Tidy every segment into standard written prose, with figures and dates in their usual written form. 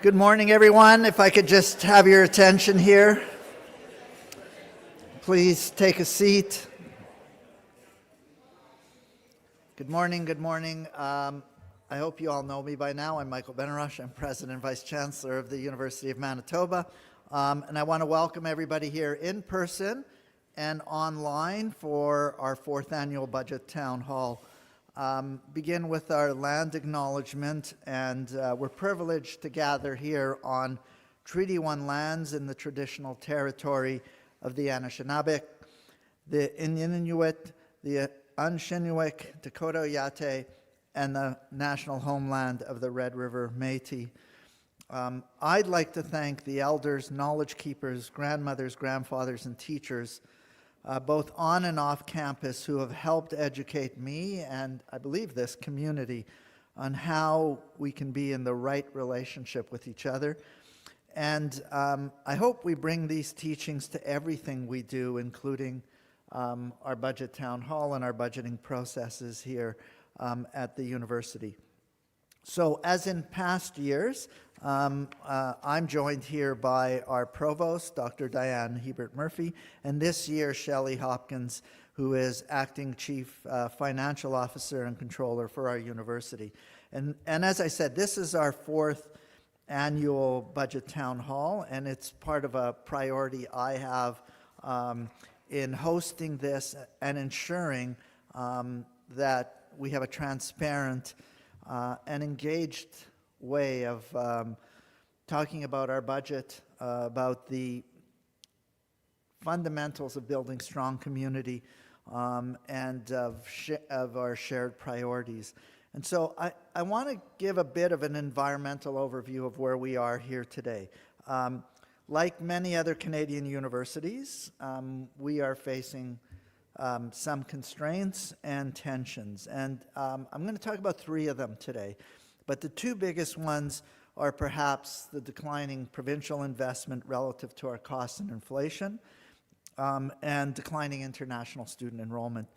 Good morning, everyone. If I could just have your attention here. Please take a seat. Good morning, good morning. I hope you all know me by now. I'm Michael Benarush. I'm President and Vice Chancellor of the University of Manitoba. And I want to welcome everybody here in person and online for our fourth annual Budget Town Hall. Begin with our land acknowledgement, and we're privileged to gather here on Treaty 1 lands in the traditional territory of the Anishinaabe, the Inuit, the Anishinaabe, Dakota Oyate, and the national homeland of the Red River Métis. I'd like to thank the elders, knowledge keepers, grandmothers, grandfathers, and teachers both on and off campus who have helped educate me and I believe this community on how we can be in the right relationship with each other. And I hope we bring these teachings to everything we do, including our Budget Town Hall and our budgeting processes here at the university. So as in past years, I'm joined here by our provost, Dr. Diane Hebert-Murphy, and this year Shelley Hopkins, who is acting chief financial officer and controller for our university. And as I said, this is our fourth annual Budget Town Hall, and it's part of a priority I have in hosting this and ensuring that we have a transparent and engaged way of talking about our budget, about the fundamentals of building strong community, and of our shared priorities. And so I want to give a bit of an environmental overview of where we are here today. Like many other Canadian universities, we are facing some constraints and tensions. And I'm going to talk about three of them today. But the two biggest ones are perhaps the declining provincial investment relative to our costs and inflation, and declining international student enrollment.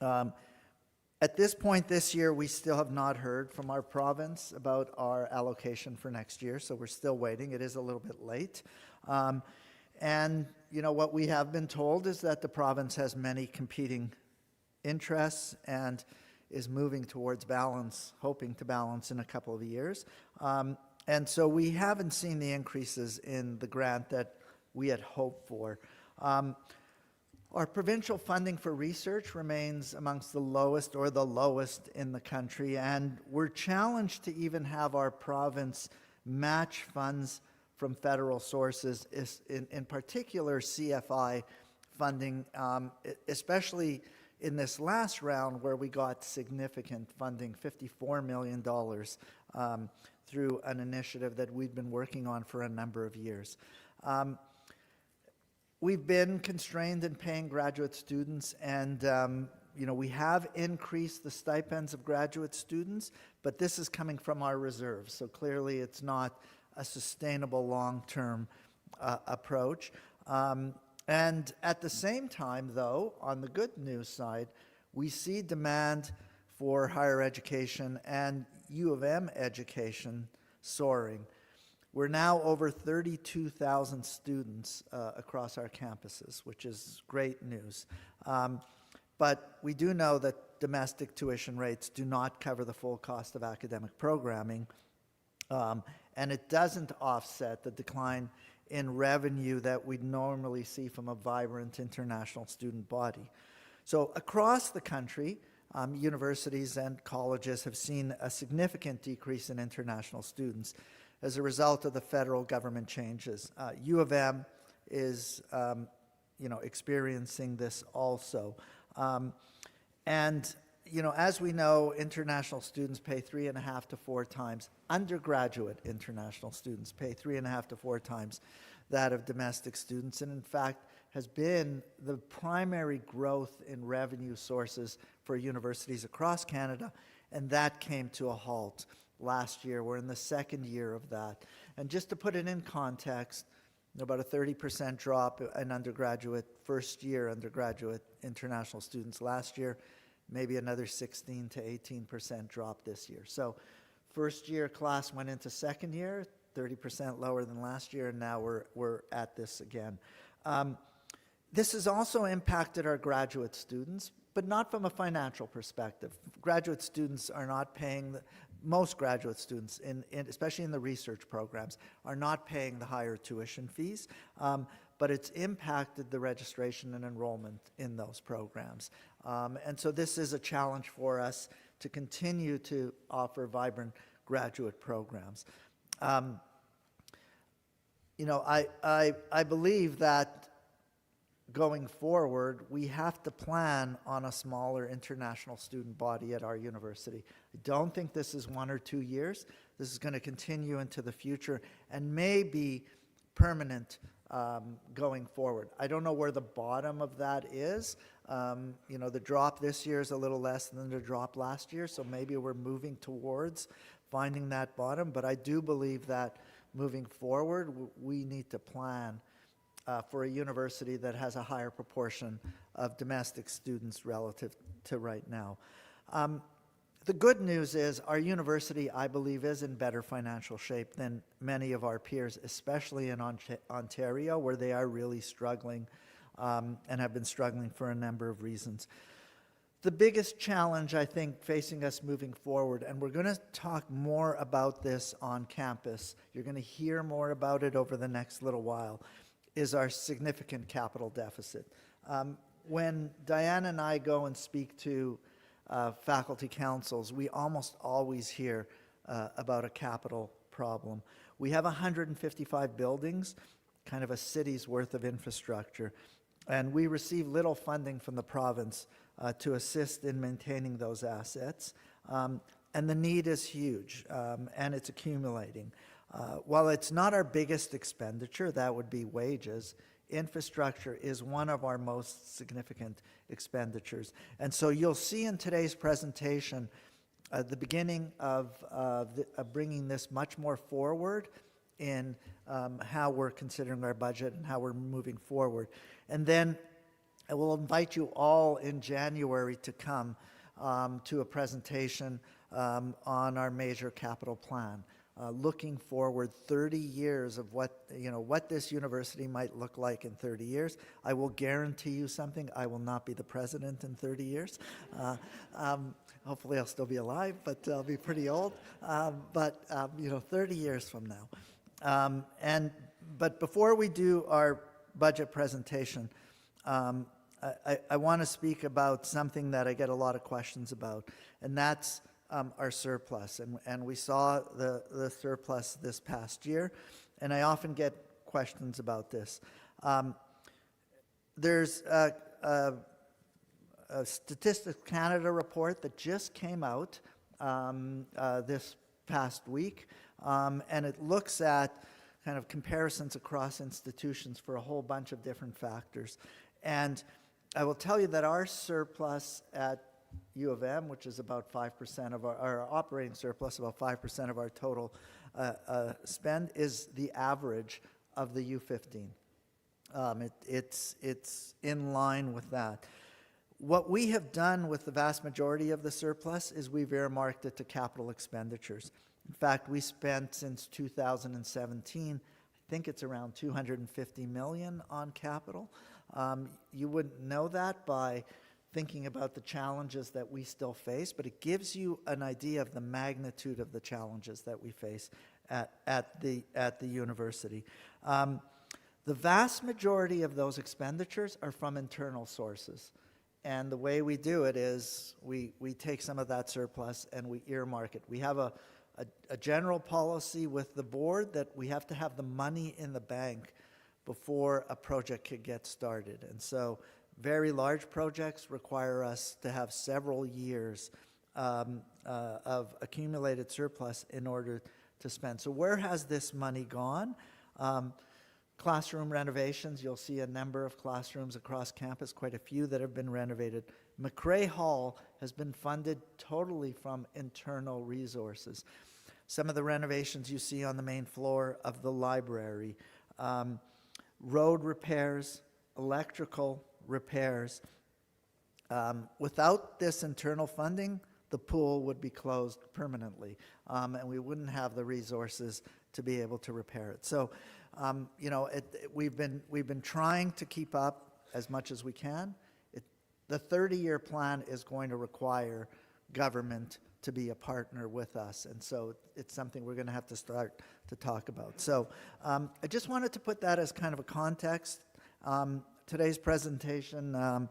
At this point this year, we still have not heard from our province about our allocation for next year, so we're still waiting. It is a little bit late. And you know, what we have been told is that the province has many competing interests and is moving towards balance, hoping to balance in a couple of years. And so we haven't seen the increases in the grant that we had hoped for. Our provincial funding for research remains amongst the lowest or the lowest in the country, and we're challenged to even have our province match funds from federal sources, in particular CFI funding, especially in this last round where we got significant funding, $54 million, through an initiative that we've been working on for a number of years. We've been constrained in paying graduate students, and you know, we have increased the stipends of graduate students, but this is coming from our reserves, so clearly it's not a sustainable long-term approach. And at the same time, though, on the good news side, we see demand for higher education and U of M education soaring. We're now over 32,000 students across our campuses, which is great news. But we do know that domestic tuition rates do not cover the full cost of academic programming, and it doesn't offset the decline in revenue that we'd normally see from a vibrant international student body. So across the country, universities and colleges have seen a significant decrease in international students as a result of the federal government changes. U of M is experiencing this also. And you know, as we know, international students pay 3.5 to 4 times. Undergraduate international students pay 3.5 to 4 times that of domestic students, and in fact has been the primary growth in revenue sources for universities across Canada, and that came to a halt last year. We're in the second year of that. And just to put it in context, about a 30% drop in undergraduate, first-year undergraduate international students last year, maybe another 16 to 18% drop this year. So first-year class went into second year, 30% lower than last year, and now we're at this again. This has also impacted our graduate students, but not from a financial perspective. Graduate students are not paying, most graduate students, especially in the research programs, are not paying the higher tuition fees, but it's impacted the registration and enrollment in those programs. And so this is a challenge for us to continue to offer vibrant graduate programs. You know, I believe that going forward, we have to plan on a smaller international student body at our university. I don't think this is 1 or 2 years. This is going to continue into the future and may be permanent going forward. I don't know where the bottom of that is. You know, the drop this year is a little less than the drop last year, so maybe we're moving towards finding that bottom. But I do believe that moving forward, we need to plan for a university that has a higher proportion of domestic students relative to right now. The good news is our university, I believe, is in better financial shape than many of our peers, especially in Ontario, where they are really struggling and have been struggling for a number of reasons. The biggest challenge, I think, facing us moving forward, and we're going to talk more about this on campus, you're going to hear more about it over the next little while, is our significant capital deficit. When Diane and I go and speak to faculty councils, we almost always hear about a capital problem. We have 155 buildings, kind of a city's worth of infrastructure, and we receive little funding from the province to assist in maintaining those assets. And the need is huge, and it's accumulating. While it's not our biggest expenditure, that would be wages, infrastructure is one of our most significant expenditures. And so you'll see in today's presentation the beginning of bringing this much more forward in how we're considering our budget and how we're moving forward. And then I will invite you all in January to come to a presentation on our major capital plan. Looking forward 30 years of what this university might look like in 30 years. I will guarantee you something. I will not be the president in 30 years. Hopefully I'll still be alive, but I'll be pretty old. 30 years from now. But before we do our budget presentation, I want to speak about something that I get a lot of questions about, and that's our surplus, and we saw the surplus this past year, and I often get questions about this. There's a Statistics Canada report that just came out this past week, and it looks at kind of comparisons across institutions for a whole bunch of different factors. And I will tell you that our surplus at U of M, which is about 5% of our operating surplus, about 5% of our total spend, is the average of the U15. It's in line with that. What we have done with the vast majority of the surplus is we've earmarked it to capital expenditures. In fact, we spent since 2017, I think it's around $250 million on capital. You wouldn't know that by thinking about the challenges that we still face, but it gives you an idea of the magnitude of the challenges that we face at the university. The vast majority of those expenditures are from internal sources. And the way we do it is we take some of that surplus and we earmark it. We have a general policy with the board that we have to have the money in the bank before a project could get started. And so very large projects require us to have several years of accumulated surplus in order to spend. So where has this money gone? Classroom renovations, you'll see a number of classrooms across campus, quite a few that have been renovated. McRae Hall has been funded totally from internal resources. Some of the renovations you see on the main floor of the library, road repairs, electrical repairs. Without this internal funding, the pool would be closed permanently, and we wouldn't have the resources to be able to repair it. So, we've been trying to keep up as much as we can. The 30-year plan is going to require government to be a partner with us, and so it's something we're going to have to start to talk about. So I just wanted to put that as kind of a context. Today's presentation,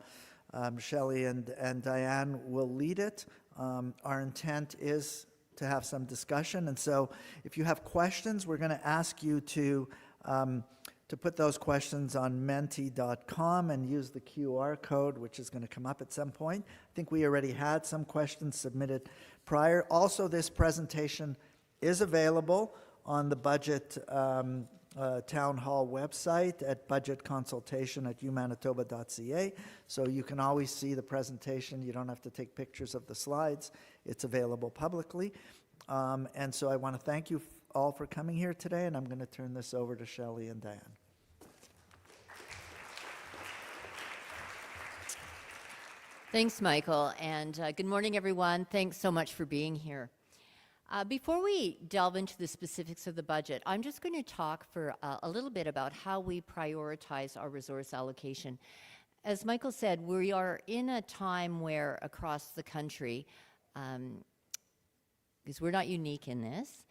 Shelley and Diane will lead it. Our intent is to have some discussion, and so if you have questions, we're going to ask you to put those questions on menti.com and use the QR code, which is going to come up at some point. I think we already had some questions submitted prior. Also, this presentation is available on the Budget Town Hall website at budgetconsultation@umanitoba.ca. So you can always see the presentation. You don't have to take pictures of the slides. It's available publicly. And so I want to thank you all for coming here today, and I'm going to turn this over to Shelley and Diane. Thanks, Michael, and good morning, everyone. Thanks so much for being here. Before we delve into the specifics of the budget, I'm just going to talk for a little bit about how we prioritize our resource allocation. As Michael said, we are in a time where across the country, because we're not unique in this,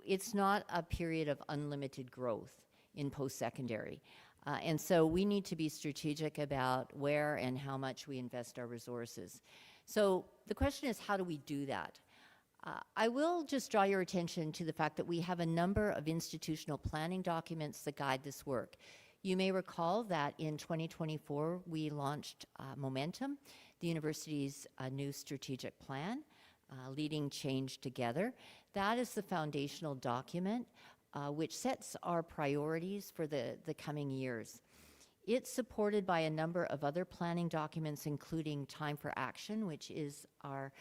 it's not a period of unlimited growth in post-secondary. And so we need to be strategic about where and how much we invest our resources. So the question is, how do we do that? I will just draw your attention to the fact that we have a number of institutional planning documents that guide this work. You may recall that in 2024, we launched Momentum, the university's new strategic plan, Leading Change Together. That is the foundational document which sets our priorities for the coming years. It's supported by a number of other planning documents, including Time for Action, which is our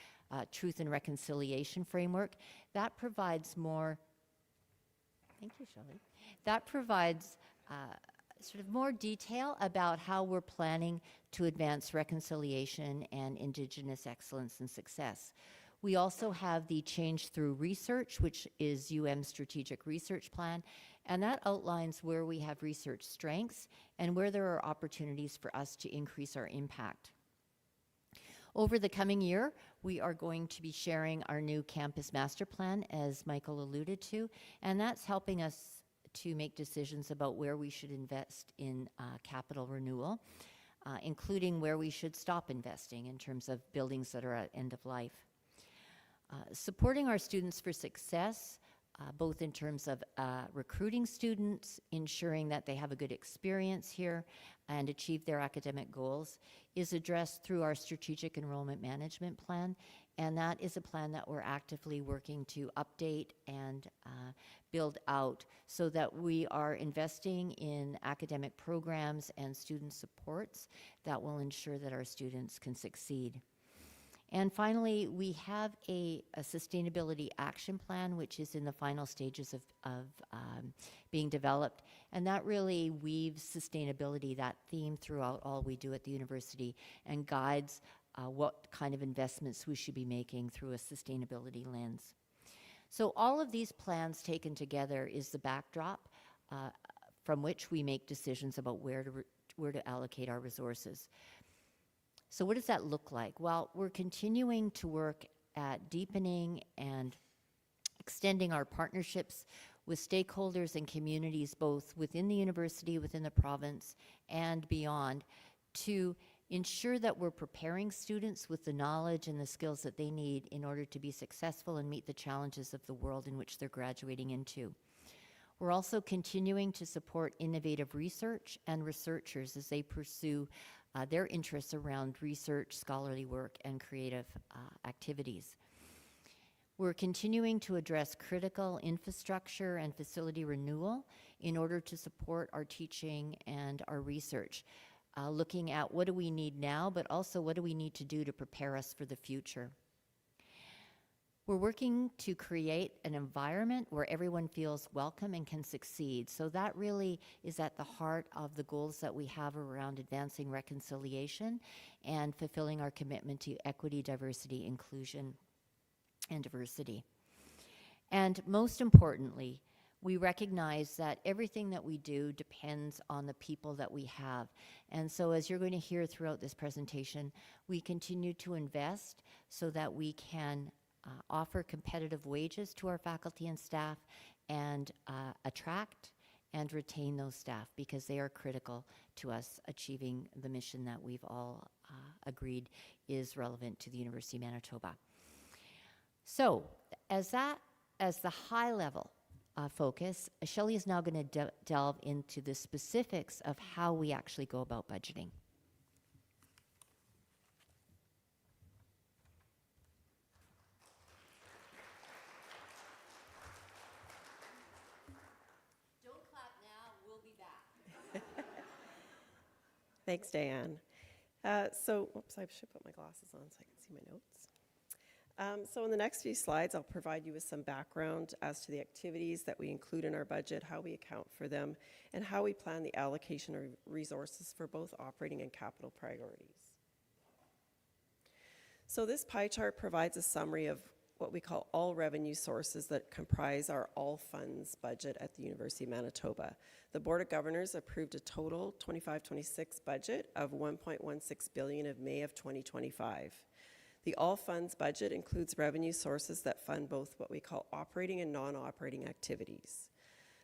Truth and Reconciliation framework. That provides more, thank you, Shelley. That provides sort of more detail about how we're planning to advance reconciliation and Indigenous excellence and success. We also have the Change Through Research, which is UM's strategic research plan, and that outlines where we have research strengths and where there are opportunities for us to increase our impact. Over the coming year, we are going to be sharing our new campus master plan, as Michael alluded to, and that's helping us to make decisions about where we should invest in capital renewal, including where we should stop investing in terms of buildings that are at end of life. Supporting our students for success, both in terms of recruiting students, ensuring that they have a good experience here and achieve their academic goals, is addressed through our strategic enrollment management plan, and that is a plan that we're actively working to update and build out so that we are investing in academic programs and student supports that will ensure that our students can succeed. And finally, we have a sustainability action plan, which is in the final stages of being developed. And that really weaves sustainability, that theme, throughout all we do at the university and guides what kind of investments we should be making through a sustainability lens. So all of these plans taken together is the backdrop from which we make decisions about where to allocate our resources. So what does that look like? Well, we're continuing to work at deepening and extending our partnerships with stakeholders and communities, both within the university, within the province, and beyond, to ensure that we're preparing students with the knowledge and the skills that they need in order to be successful and meet the challenges of the world in which they're graduating into. We're also continuing to support innovative research and researchers as they pursue their interests around research, scholarly work, and creative activities. We're continuing to address critical infrastructure and facility renewal in order to support our teaching and our research, looking at what do we need now, but also what do we need to do to prepare us for the future. We're working to create an environment where everyone feels welcome and can succeed. So that really is at the heart of the goals that we have around advancing reconciliation and fulfilling our commitment to equity, diversity, inclusion, and diversity. And most importantly, we recognize that everything that we do depends on the people that we have. And so as you're going to hear throughout this presentation, we continue to invest so that we can offer competitive wages to our faculty and staff and attract and retain those staff, because they are critical to us achieving the mission that we've all agreed is relevant to the University of Manitoba. So as the high level focus, Shelley is now going to delve into the specifics of how we actually go about budgeting. Don't clap now, we'll be back. Thanks, Diane. Oops, I should put my glasses on so I can see my notes. So in the next few slides, I'll provide you with some background as to the activities that we include in our budget, how we account for them, and how we plan the allocation of resources for both operating and capital priorities. So this pie chart provides a summary of what we call all revenue sources that comprise our all funds budget at the University of Manitoba. The Board of Governors approved a total 25-26 budget of $1.16 billion in May of 2025. The all funds budget includes revenue sources that fund both what we call operating and non-operating activities.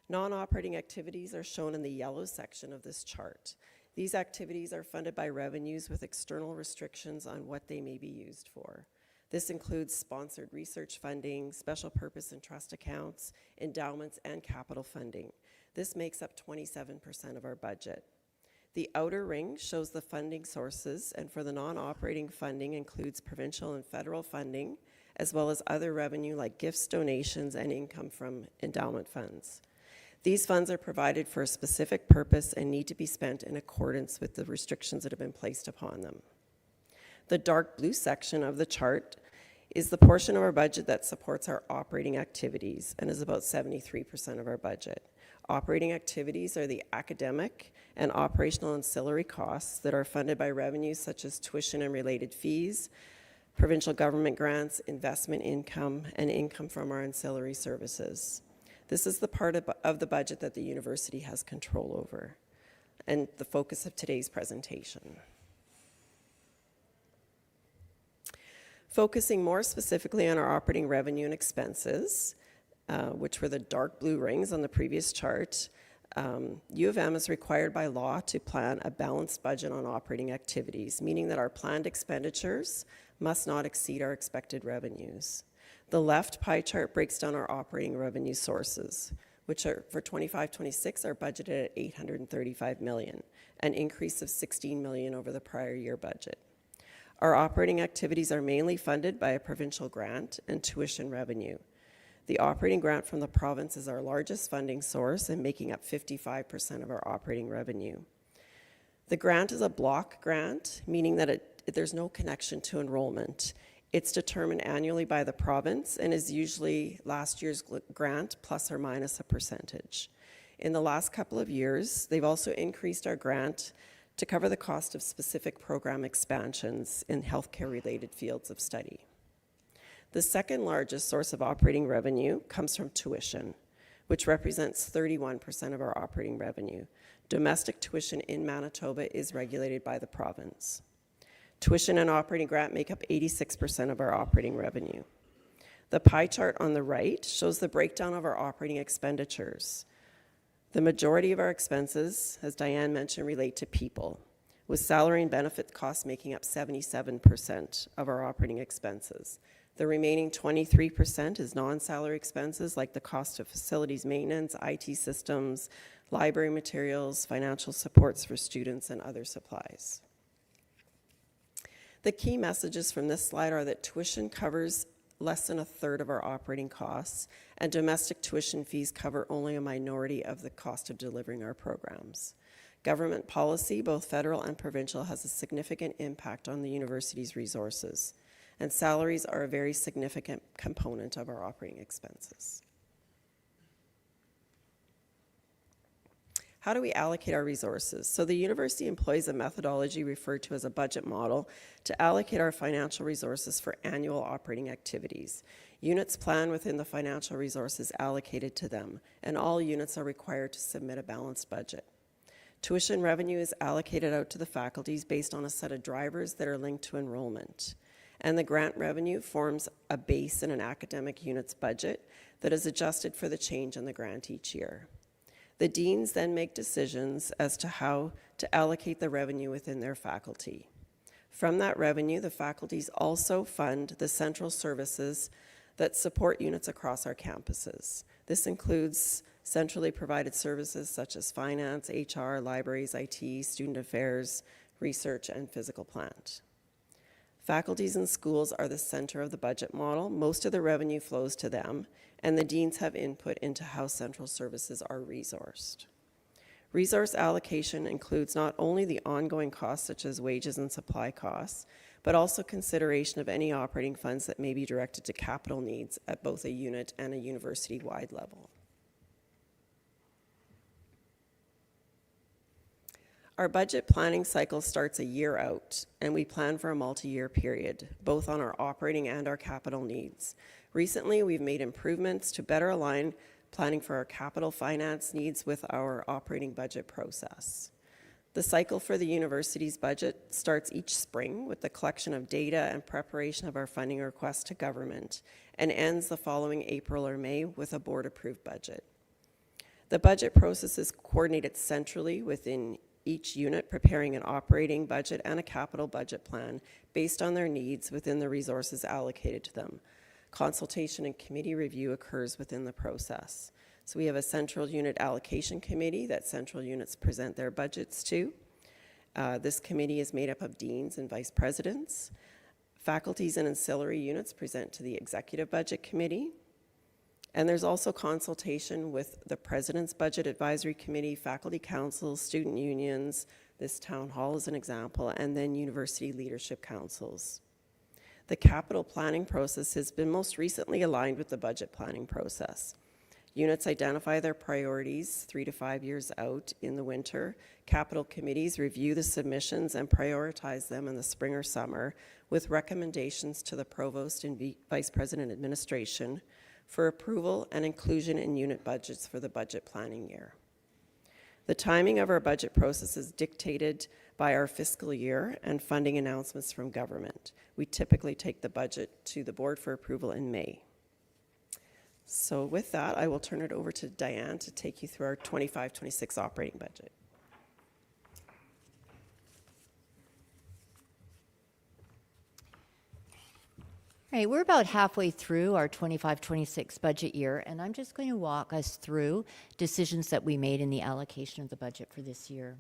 Non-operating activities are shown in the yellow section of this chart. These activities are funded by revenues with external restrictions on what they may be used for. This includes sponsored research funding, special purpose and trust accounts, endowments, and capital funding. This makes up 27% of our budget. The outer ring shows the funding sources, and for the non-operating funding includes provincial and federal funding, as well as other revenue like gifts, donations, and income from endowment funds. These funds are provided for a specific purpose and need to be spent in accordance with the restrictions that have been placed upon them. The dark blue section of the chart is the portion of our budget that supports our operating activities and is about 73% of our budget. Operating activities are the academic and operational ancillary costs that are funded by revenues such as tuition and related fees, provincial government grants, investment income, and income from our ancillary services. This is the part of the budget that the university has control over, and the focus of today's presentation. Focusing more specifically on our operating revenue and expenses, which were the dark blue rings on the previous chart, U of M is required by law to plan a balanced budget on operating activities, meaning that our planned expenditures must not exceed our expected revenues. The left pie chart breaks down our operating revenue sources, which are for 25-26 are budgeted at $835 million, an increase of $16 million over the prior year budget. Our operating activities are mainly funded by a provincial grant and tuition revenue. The operating grant from the province is our largest funding source and making up 55% of our operating revenue. The grant is a block grant, meaning that there's no connection to enrollment. It's determined annually by the province and is usually last year's grant plus or minus a percentage. In the last couple of years, they've also increased our grant to cover the cost of specific program expansions in healthcare-related fields of study. The second largest source of operating revenue comes from tuition, which represents 31% of our operating revenue. Domestic tuition in Manitoba is regulated by the province. Tuition and operating grant make up 86% of our operating revenue. The pie chart on the right shows the breakdown of our operating expenditures. The majority of our expenses, as Diane mentioned, relate to people, with salary and benefit costs making up 77% of our operating expenses. The remaining 23% is non-salary expenses like the cost of facilities maintenance, IT systems, library materials, financial supports for students, and other supplies. The key messages from this slide are that tuition covers less than a third of our operating costs, and domestic tuition fees cover only a minority of the cost of delivering our programs. Government policy, both federal and provincial, has a significant impact on the university's resources, and salaries are a very significant component of our operating expenses. How do we allocate our resources? So the university employs a methodology referred to as a budget model to allocate our financial resources for annual operating activities. Units plan within the financial resources allocated to them, and all units are required to submit a balanced budget. Tuition revenue is allocated out to the faculties based on a set of drivers that are linked to enrollment. And the grant revenue forms a base in an academic unit's budget that is adjusted for the change in the grant each year. The deans then make decisions as to how to allocate the revenue within their faculty. From that revenue, the faculties also fund the central services that support units across our campuses. This includes centrally provided services such as finance, HR, libraries, IT, student affairs, research, and physical plant. Faculties and schools are the center of the budget model. Most of the revenue flows to them, and the deans have input into how central services are resourced. Resource allocation includes not only the ongoing costs such as wages and supply costs, but also consideration of any operating funds that may be directed to capital needs at both a unit and a university-wide level. Our budget planning cycle starts a year out, and we plan for a multi-year period, both on our operating and our capital needs. Recently, we've made improvements to better align planning for our capital finance needs with our operating budget process. The cycle for the university's budget starts each spring with the collection of data and preparation of our funding requests to government, and ends the following April or May with a board-approved budget. The budget process is coordinated centrally within each unit, preparing an operating budget and a capital budget plan based on their needs within the resources allocated to them. Consultation and committee review occurs within the process. So we have a central unit allocation committee that central units present their budgets to. This committee is made up of deans and vice presidents. Faculties and ancillary units present to the executive budget committee. And there's also consultation with the President's Budget Advisory Committee, faculty councils, student unions, this town hall is an example, and then university leadership councils. The capital planning process has been most recently aligned with the budget planning process. Units identify their priorities 3 to 5 years out in the winter. Capital committees review the submissions and prioritize them in the spring or summer with recommendations to the provost and vice president administration for approval and inclusion in unit budgets for the budget planning year. The timing of our budget process is dictated by our fiscal year and funding announcements from government. We typically take the budget to the board for approval in May. So with that, I will turn it over to Diane to take you through our 25-26 operating budget. All right, we're about halfway through our 25-26 budget year, and I'm just going to walk us through decisions that we made in the allocation of the budget for this year.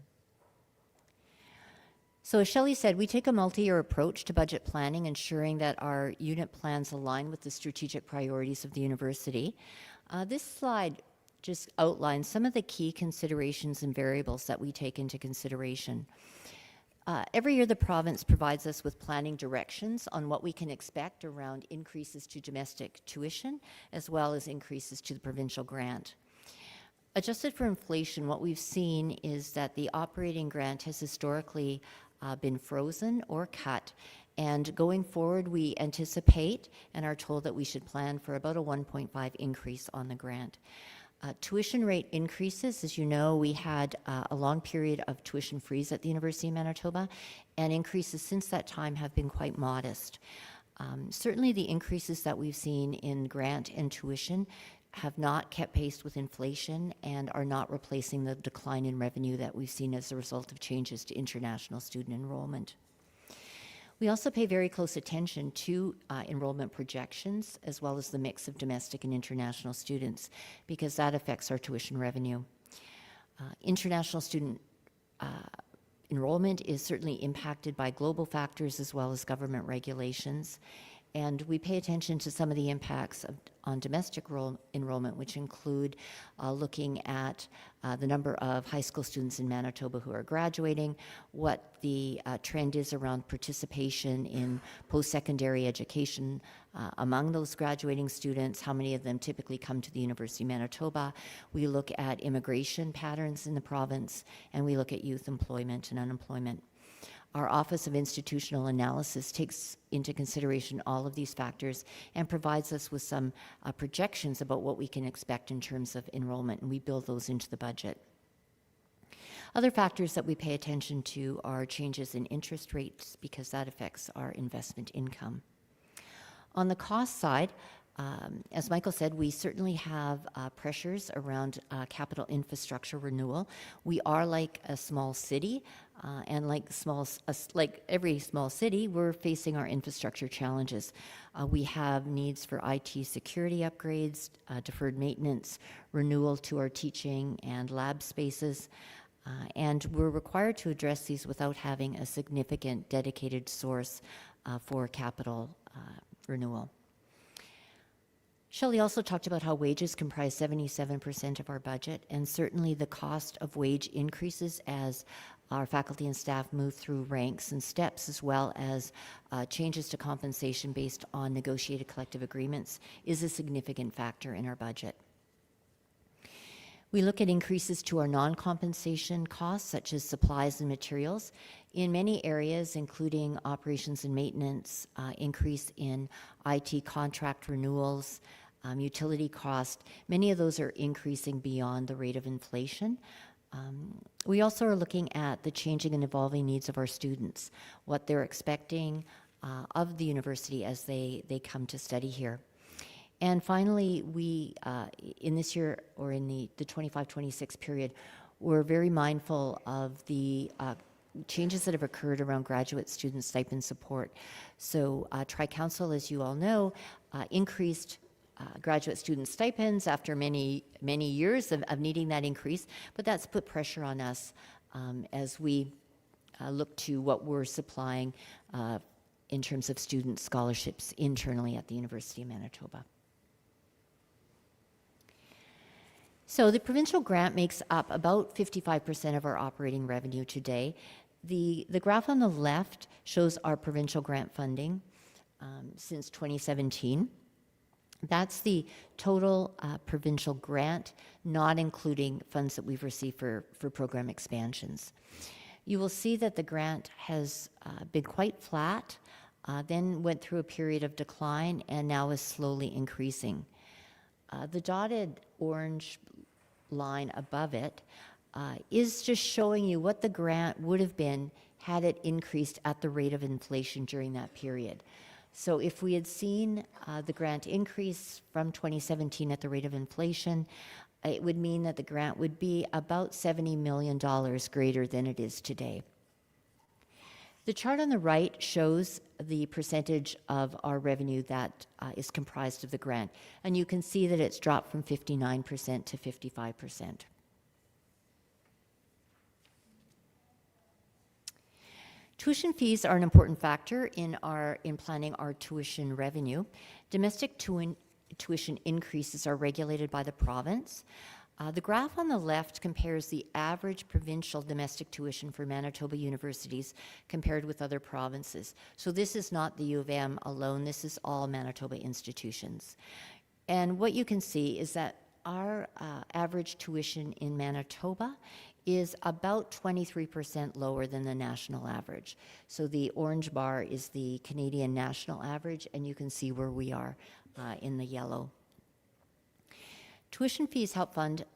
So as Shelley said, we take a multi-year approach to budget planning, ensuring that our unit plans align with the strategic priorities of the university. This slide just outlines some of the key considerations and variables that we take into consideration. Every year, the province provides us with planning directions on what we can expect around increases to domestic tuition, as well as increases to the provincial grant. Adjusted for inflation, what we've seen is that the operating grant has historically been frozen or cut, and going forward, we anticipate and are told that we should plan for about a 1.5 increase on the grant. Tuition rate increases, as you know, we had a long period of tuition freeze at the University of Manitoba, and increases since that time have been quite modest. Certainly the increases that we've seen in grant and tuition have not kept pace with inflation and are not replacing the decline in revenue that we've seen as a result of changes to international student enrollment. We also pay very close attention to enrollment projections, as well as the mix of domestic and international students, because that affects our tuition revenue. International student enrollment is certainly impacted by global factors as well as government regulations. And we pay attention to some of the impacts on domestic enrollment, which include looking at the number of high school students in Manitoba who are graduating, what the trend is around participation in post-secondary education among those graduating students, how many of them typically come to the University of Manitoba. We look at immigration patterns in the province, and we look at youth employment and unemployment. Our Office of Institutional Analysis takes into consideration all of these factors and provides us with some projections about what we can expect in terms of enrollment, and we build those into the budget. Other factors that we pay attention to are changes in interest rates, because that affects our investment income. On the cost side, as Michael said, we certainly have pressures around capital infrastructure renewal. We are like a small city, and like every small city, we're facing our infrastructure challenges. We have needs for IT security upgrades, deferred maintenance, renewal to our teaching and lab spaces, and we're required to address these without having a significant dedicated source for capital renewal. Shelley also talked about how wages comprise 77% of our budget, and certainly the cost of wage increases as our faculty and staff move through ranks and steps, as well as changes to compensation based on negotiated collective agreements, is a significant factor in our budget. We look at increases to our non-compensation costs, such as supplies and materials. In many areas, including operations and maintenance, increase in IT contract renewals, utility cost, many of those are increasing beyond the rate of inflation. We also are looking at the changing and evolving needs of our students, what they're expecting of the university as they come to study here. And finally, we, in this year, or in the 25-26 period, we're very mindful of the changes that have occurred around graduate student stipend support. So Tri-Council, as you all know, increased graduate student stipends after many years of needing that increase, but that's put pressure on us as we look to what we're supplying in terms of student scholarships internally at the University of Manitoba. So the provincial grant makes up about 55% of our operating revenue today. The graph on the left shows our provincial grant funding since 2017. That's the total provincial grant, not including funds that we've received for program expansions. You will see that the grant has been quite flat, then went through a period of decline, and now is slowly increasing. The dotted orange line above it is just showing you what the grant would have been had it increased at the rate of inflation during that period. So if we had seen the grant increase from 2017 at the rate of inflation, it would mean that the grant would be about $70 million greater than it is today. The chart on the right shows the percentage of our revenue that is comprised of the grant, and you can see that it's dropped from 59% to 55%. Tuition fees are an important factor in planning our tuition revenue. Domestic tuition increases are regulated by the province. The graph on the left compares the average provincial domestic tuition for Manitoba universities compared with other provinces. So this is not the U of M alone, this is all Manitoba institutions. And what you can see is that our average tuition in Manitoba is about 23% lower than the national average. So the orange bar is the Canadian national average, and you can see where we are in the yellow. Tuition fees help fund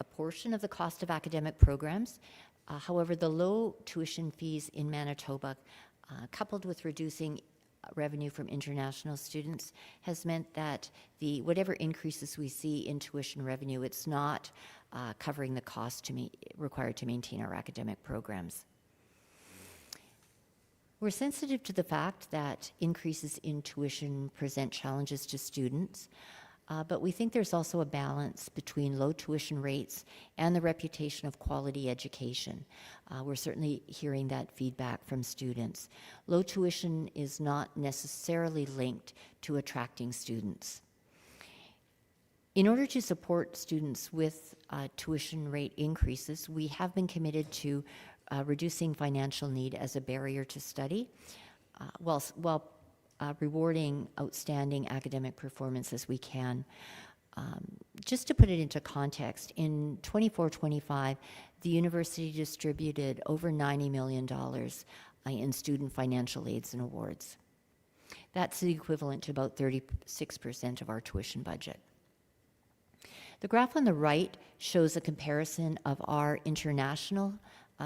a portion of the cost of academic programs. However, the low tuition fees in Manitoba, coupled with reducing revenue from international students, has meant that whatever increases we see in tuition revenue, it's not covering the cost required to maintain our academic programs. We're sensitive to the fact that increases in tuition present challenges to students. But we think there's also a balance between low tuition rates and the reputation of quality education. We're certainly hearing that feedback from students. Low tuition is not necessarily linked to attracting students. In order to support students with tuition rate increases, we have been committed to reducing financial need as a barrier to study, while rewarding outstanding academic performance as we can. Just to put it into context, in 24-25, the university distributed over $90 million in student financial aids and awards. That's the equivalent to about 36% of our tuition budget. The graph on the right shows a comparison of our international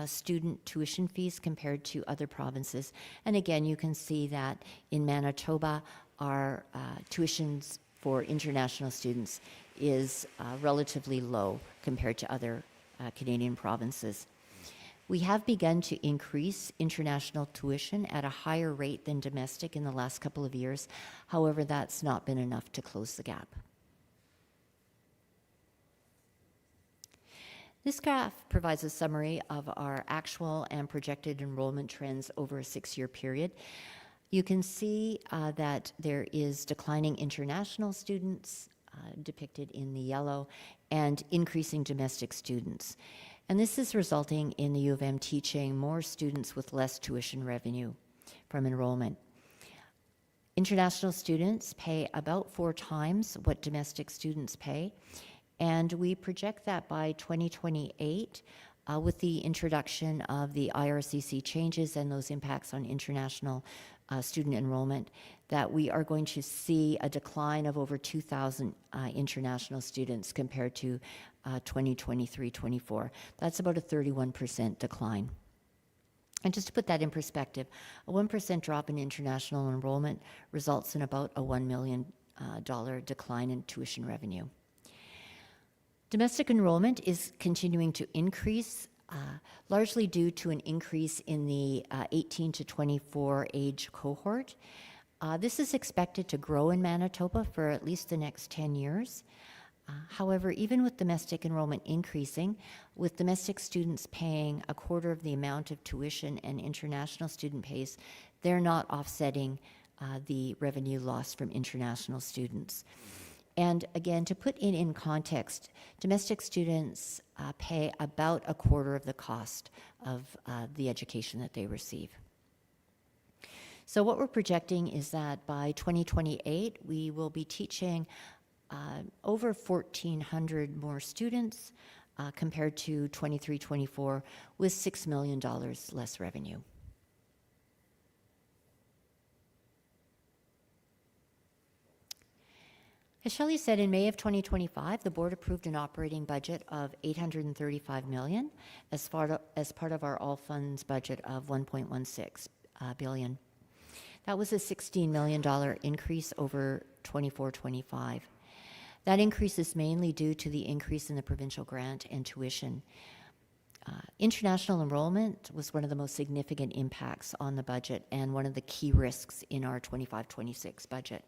student tuition fees compared to other provinces. And again, you can see that in Manitoba, our tuitions for international students is relatively low compared to other Canadian provinces. We have begun to increase international tuition at a higher rate than domestic in the last couple of years. However, that's not been enough to close the gap. This graph provides a summary of our actual and projected enrollment trends over a 6-year period. You can see that there is declining international students depicted in the yellow and increasing domestic students. And this is resulting in the U of M teaching more students with less tuition revenue from enrollment. International students pay about 4 times what domestic students pay, and we project that by 2028, with the introduction of the IRCC changes and those impacts on international student enrollment, that we are going to see a decline of over 2,000 international students compared to 2023-24. That's about a 31% decline. And just to put that in perspective, a 1% drop in international enrollment results in about a $1 million decline in tuition revenue. Domestic enrollment is continuing to increase, largely due to an increase in the 18 to 24 age cohort. This is expected to grow in Manitoba for at least the next 10 years. However, even with domestic enrollment increasing, with domestic students paying a quarter of the amount of tuition and international student pays, they're not offsetting the revenue lost from international students. And again, to put it in context, domestic students pay about a quarter of the cost of the education that they receive. So what we're projecting is that by 2028, we will be teaching over 1,400 more students compared to 23-24, with $6 million less revenue. As Shelley said, in May of 2025, the board approved an operating budget of $835 million as part of our all funds budget of $1.16 billion. That was a $16 million increase over 24-25. That increase is mainly due to the increase in the provincial grant and tuition. International enrollment was one of the most significant impacts on the budget and one of the key risks in our 25-26 budget.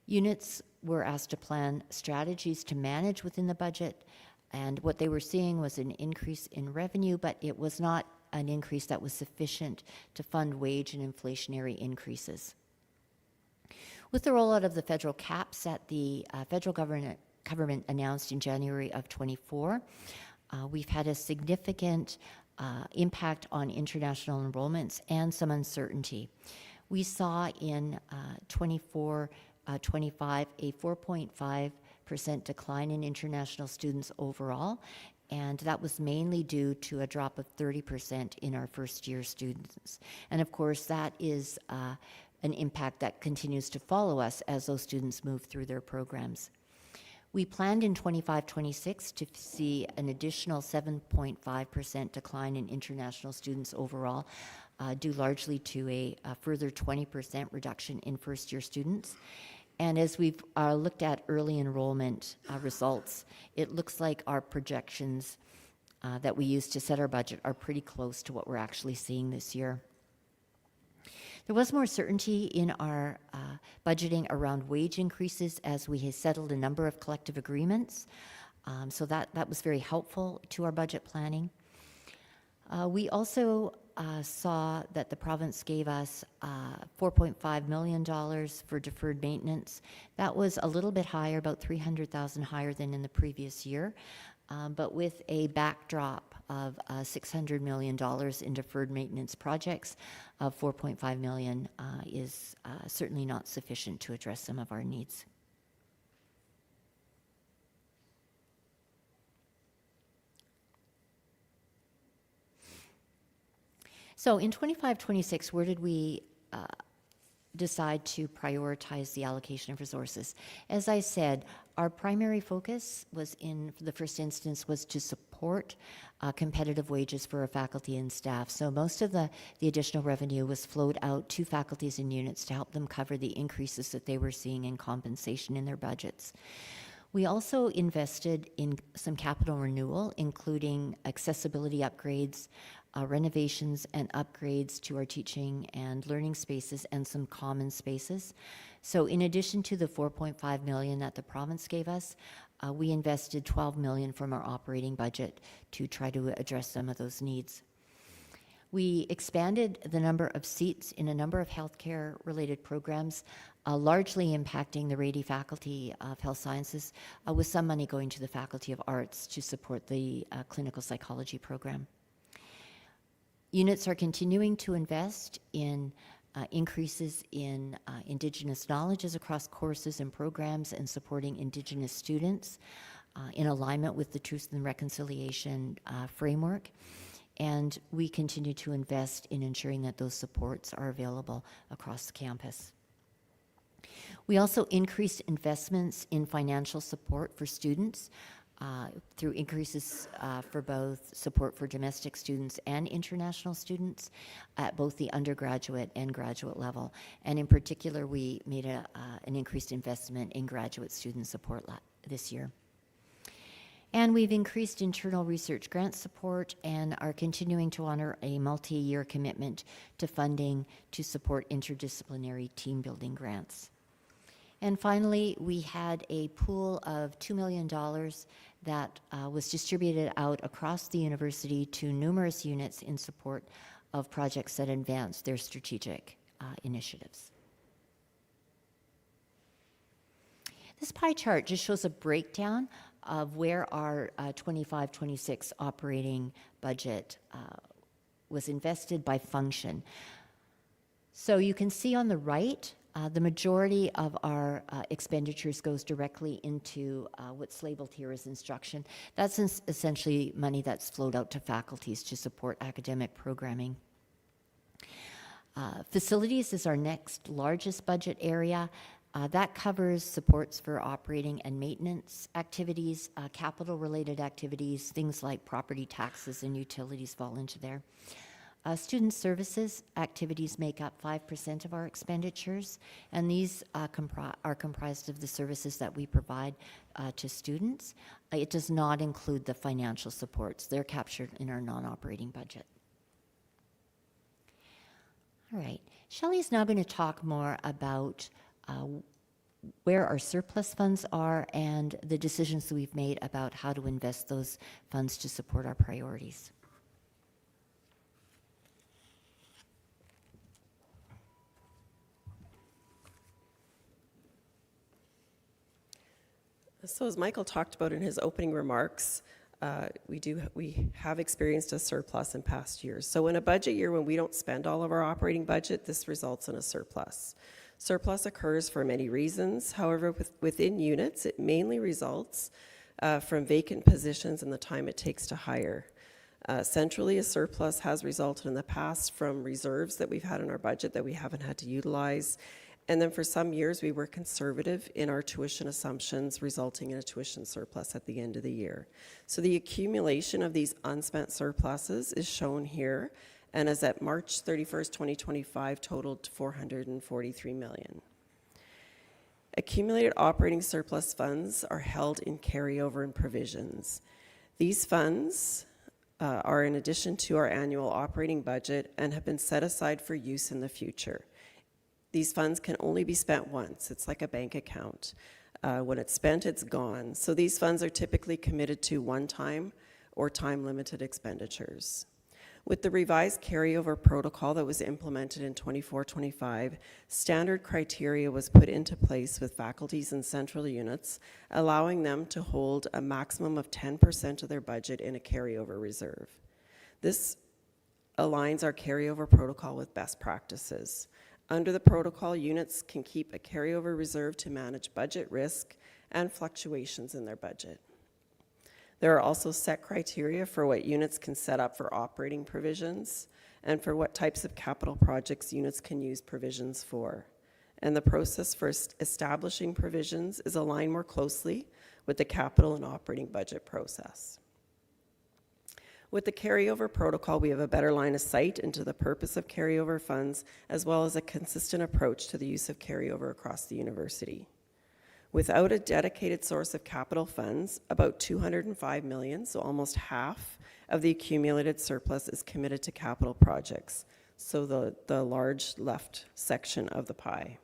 Units were asked to plan strategies to manage within the budget, and what they were seeing was an increase in revenue, but it was not an increase that was sufficient to fund wage and inflationary increases. With the rollout of the federal caps that the federal government announced in January of 24, we've had a significant impact on international enrollments and some uncertainty. We saw in 24-25 a 4.5% decline in international students overall, and that was mainly due to a drop of 30% in our first-year students. And of course, that is an impact that continues to follow us as those students move through their programs. We planned in 25-26 to see an additional 7.5% decline in international students overall, due largely to a further 20% reduction in first-year students. And as we've looked at early enrollment results, it looks like our projections that we use to set our budget are pretty close to what we're actually seeing this year. There was more certainty in our budgeting around wage increases as we had settled a number of collective agreements. So that was very helpful to our budget planning. We also saw that the province gave us $4.5 million for deferred maintenance. That was a little bit higher, about $300,000 higher than in the previous year, but with a backdrop of $600 million in deferred maintenance projects, $4.5 million is certainly not sufficient to address some of our needs. So in 25-26, where did we decide to prioritize the allocation of resources? As I said, our primary focus was in the first instance was to support competitive wages for our faculty and staff. So most of the additional revenue was flowed out to faculties and units to help them cover the increases that they were seeing in compensation in their budgets. We also invested in some capital renewal, including accessibility upgrades, renovations and upgrades to our teaching and learning spaces and some common spaces. So in addition to the $4.5 million that the province gave us, we invested $12 million from our operating budget to try to address some of those needs. We expanded the number of seats in a number of healthcare-related programs, largely impacting the Rady Faculty of Health Sciences, with some money going to the Faculty of Arts to support the clinical psychology program. Units are continuing to invest in increases in Indigenous knowledges across courses and programs and supporting Indigenous students in alignment with the Truth and Reconciliation framework. And we continue to invest in ensuring that those supports are available across the campus. We also increased investments in financial support for students through increases for both support for domestic students and international students at both the undergraduate and graduate level. And in particular, we made an increased investment in graduate student support this year. And we've increased internal research grant support and are continuing to honor a multi-year commitment to funding to support interdisciplinary team building grants. And finally, we had a pool of $2 million that was distributed out across the university to numerous units in support of projects that advance their strategic initiatives. This pie chart just shows a breakdown of where our 25-26 operating budget was invested by function. So you can see on the right, the majority of our expenditures goes directly into what's labeled here as instruction. That's essentially money that's flowed out to faculties to support academic programming. Facilities is our next largest budget area. That covers supports for operating and maintenance activities, capital-related activities, things like property taxes and utilities fall into there. Student services activities make up 5% of our expenditures, and these are comprised of the services that we provide to students. It does not include the financial supports. They're captured in our non-operating budget. All right, Shelley is now going to talk more about where our surplus funds are and the decisions that we've made about how to invest those funds to support our priorities. So as Michael talked about in his opening remarks, we have experienced a surplus in past years. So in a budget year when we don't spend all of our operating budget, this results in a surplus. Surplus occurs for many reasons. However, within units, it mainly results from vacant positions and the time it takes to hire. Centrally, a surplus has resulted in the past from reserves that we've had in our budget that we haven't had to utilize. And then for some years, we were conservative in our tuition assumptions, resulting in a tuition surplus at the end of the year. So the accumulation of these unspent surpluses is shown here, and as at March 31st, 2025, totaled $443 million. Accumulated operating surplus funds are held in carryover and provisions. These funds are in addition to our annual operating budget and have been set aside for use in the future. These funds can only be spent once. It's like a bank account. When it's spent, it's gone. So these funds are typically committed to one-time or time-limited expenditures. With the revised carryover protocol that was implemented in 24-25, standard criteria was put into place with faculties and central units, allowing them to hold a maximum of 10% of their budget in a carryover reserve. This aligns our carryover protocol with best practices. Under the protocol, units can keep a carryover reserve to manage budget risk and fluctuations in their budget. There are also set criteria for what units can set up for operating provisions and for what types of capital projects units can use provisions for. And the process for establishing provisions is aligned more closely with the capital and operating budget process. With the carryover protocol, we have a better line of sight into the purpose of carryover funds, as well as a consistent approach to the use of carryover across the university. Without a dedicated source of capital funds, about $205 million, so almost half of the accumulated surplus, is committed to capital projects, so the large left section of the pie.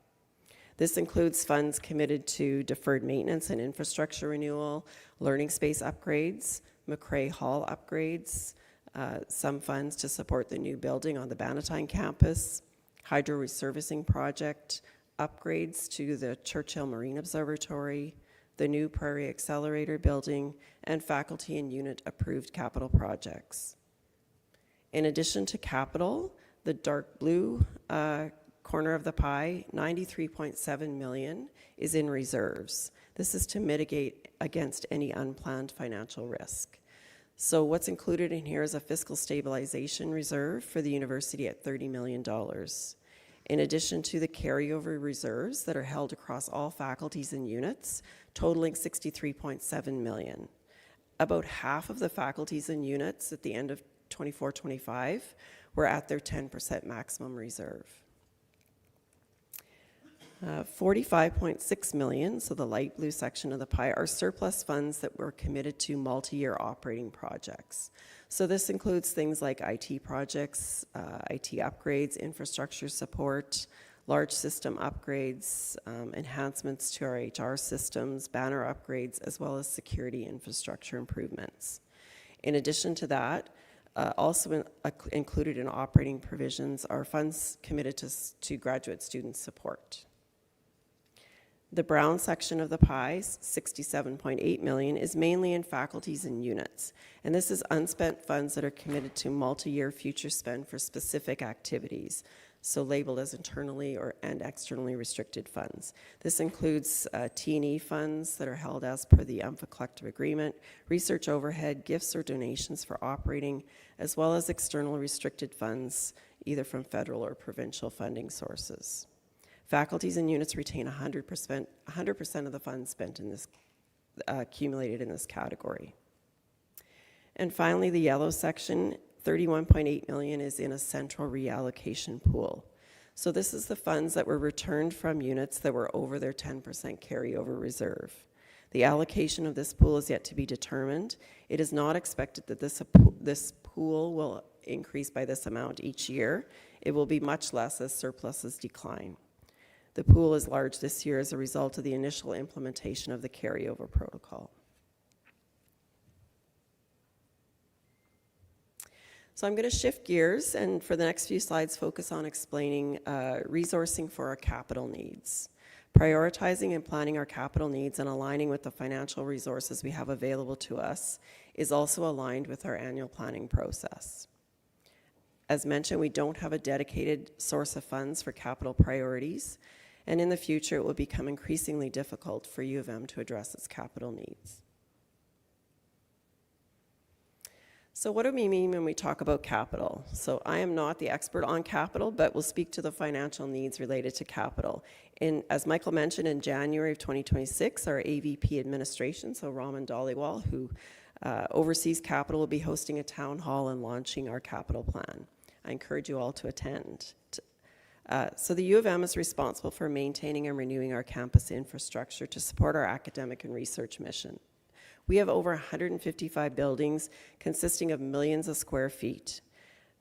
This includes funds committed to deferred maintenance and infrastructure renewal, learning space upgrades, McRae Hall upgrades, some funds to support the new building on the Bannatyne campus, hydro resurfacing project, upgrades to the Churchill Marine Observatory, the new Prairie Accelerator building, and faculty and unit approved capital projects. In addition to capital, the dark blue corner of the pie, $93.7 million, is in reserves. This is to mitigate against any unplanned financial risk. So what's included in here is a fiscal stabilization reserve for the university at $30 million. In addition to the carryover reserves that are held across all faculties and units, totaling $63.7 million. About half of the faculties and units at the end of 24-25 were at their 10% maximum reserve. 45.6 million, so the light blue section of the pie, are surplus funds that were committed to multi-year operating projects. So this includes things like IT projects, IT upgrades, infrastructure support, large system upgrades, enhancements to our HR systems, banner upgrades, as well as security infrastructure improvements. In addition to that, also included in operating provisions are funds committed to graduate student support. The brown section of the pie, 67.8 million, is mainly in faculties and units. And this is unspent funds that are committed to multi-year future spend for specific activities, so labeled as internally and externally restricted funds. This includes T&E funds that are held as per the UMFA collective agreement, research overhead, gifts or donations for operating, as well as external restricted funds, either from federal or provincial funding sources. Faculties and units retain 100% of the funds spent in this, accumulated in this category. And finally, the yellow section, 31.8 million, is in a central reallocation pool. So this is the funds that were returned from units that were over their 10% carryover reserve. The allocation of this pool is yet to be determined. It is not expected that this pool will increase by this amount each year. It will be much less as surpluses decline. The pool is large this year as a result of the initial implementation of the carryover protocol. So I'm going to shift gears and for the next few slides focus on explaining resourcing for our capital needs. Prioritizing and planning our capital needs and aligning with the financial resources we have available to us is also aligned with our annual planning process. As mentioned, we don't have a dedicated source of funds for capital priorities, and in the future, it will become increasingly difficult for U of M to address its capital needs. So what do we mean when we talk about capital? So I am not the expert on capital, but will speak to the financial needs related to capital. As Michael mentioned, in January of 2026, our AVP administration, so Raman Dhaliwal, who oversees capital, will be hosting a town hall and launching our capital plan. I encourage you all to attend. So the U of M is responsible for maintaining and renewing our campus infrastructure to support our academic and research mission. We have over 155 buildings consisting of millions of square feet,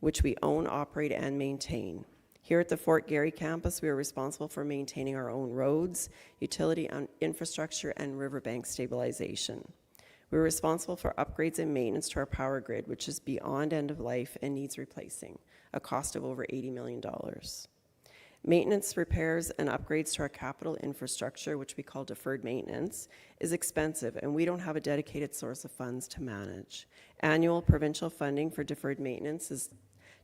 which we own, operate, and maintain. Here at the Fort Garry campus, we are responsible for maintaining our own roads, utility infrastructure, and riverbank stabilization. We're responsible for upgrades and maintenance to our power grid, which is beyond end of life and needs replacing, a cost of over $80 million. Maintenance, repairs, and upgrades to our capital infrastructure, which we call deferred maintenance, is expensive, and we don't have a dedicated source of funds to manage. Annual provincial funding for deferred maintenance has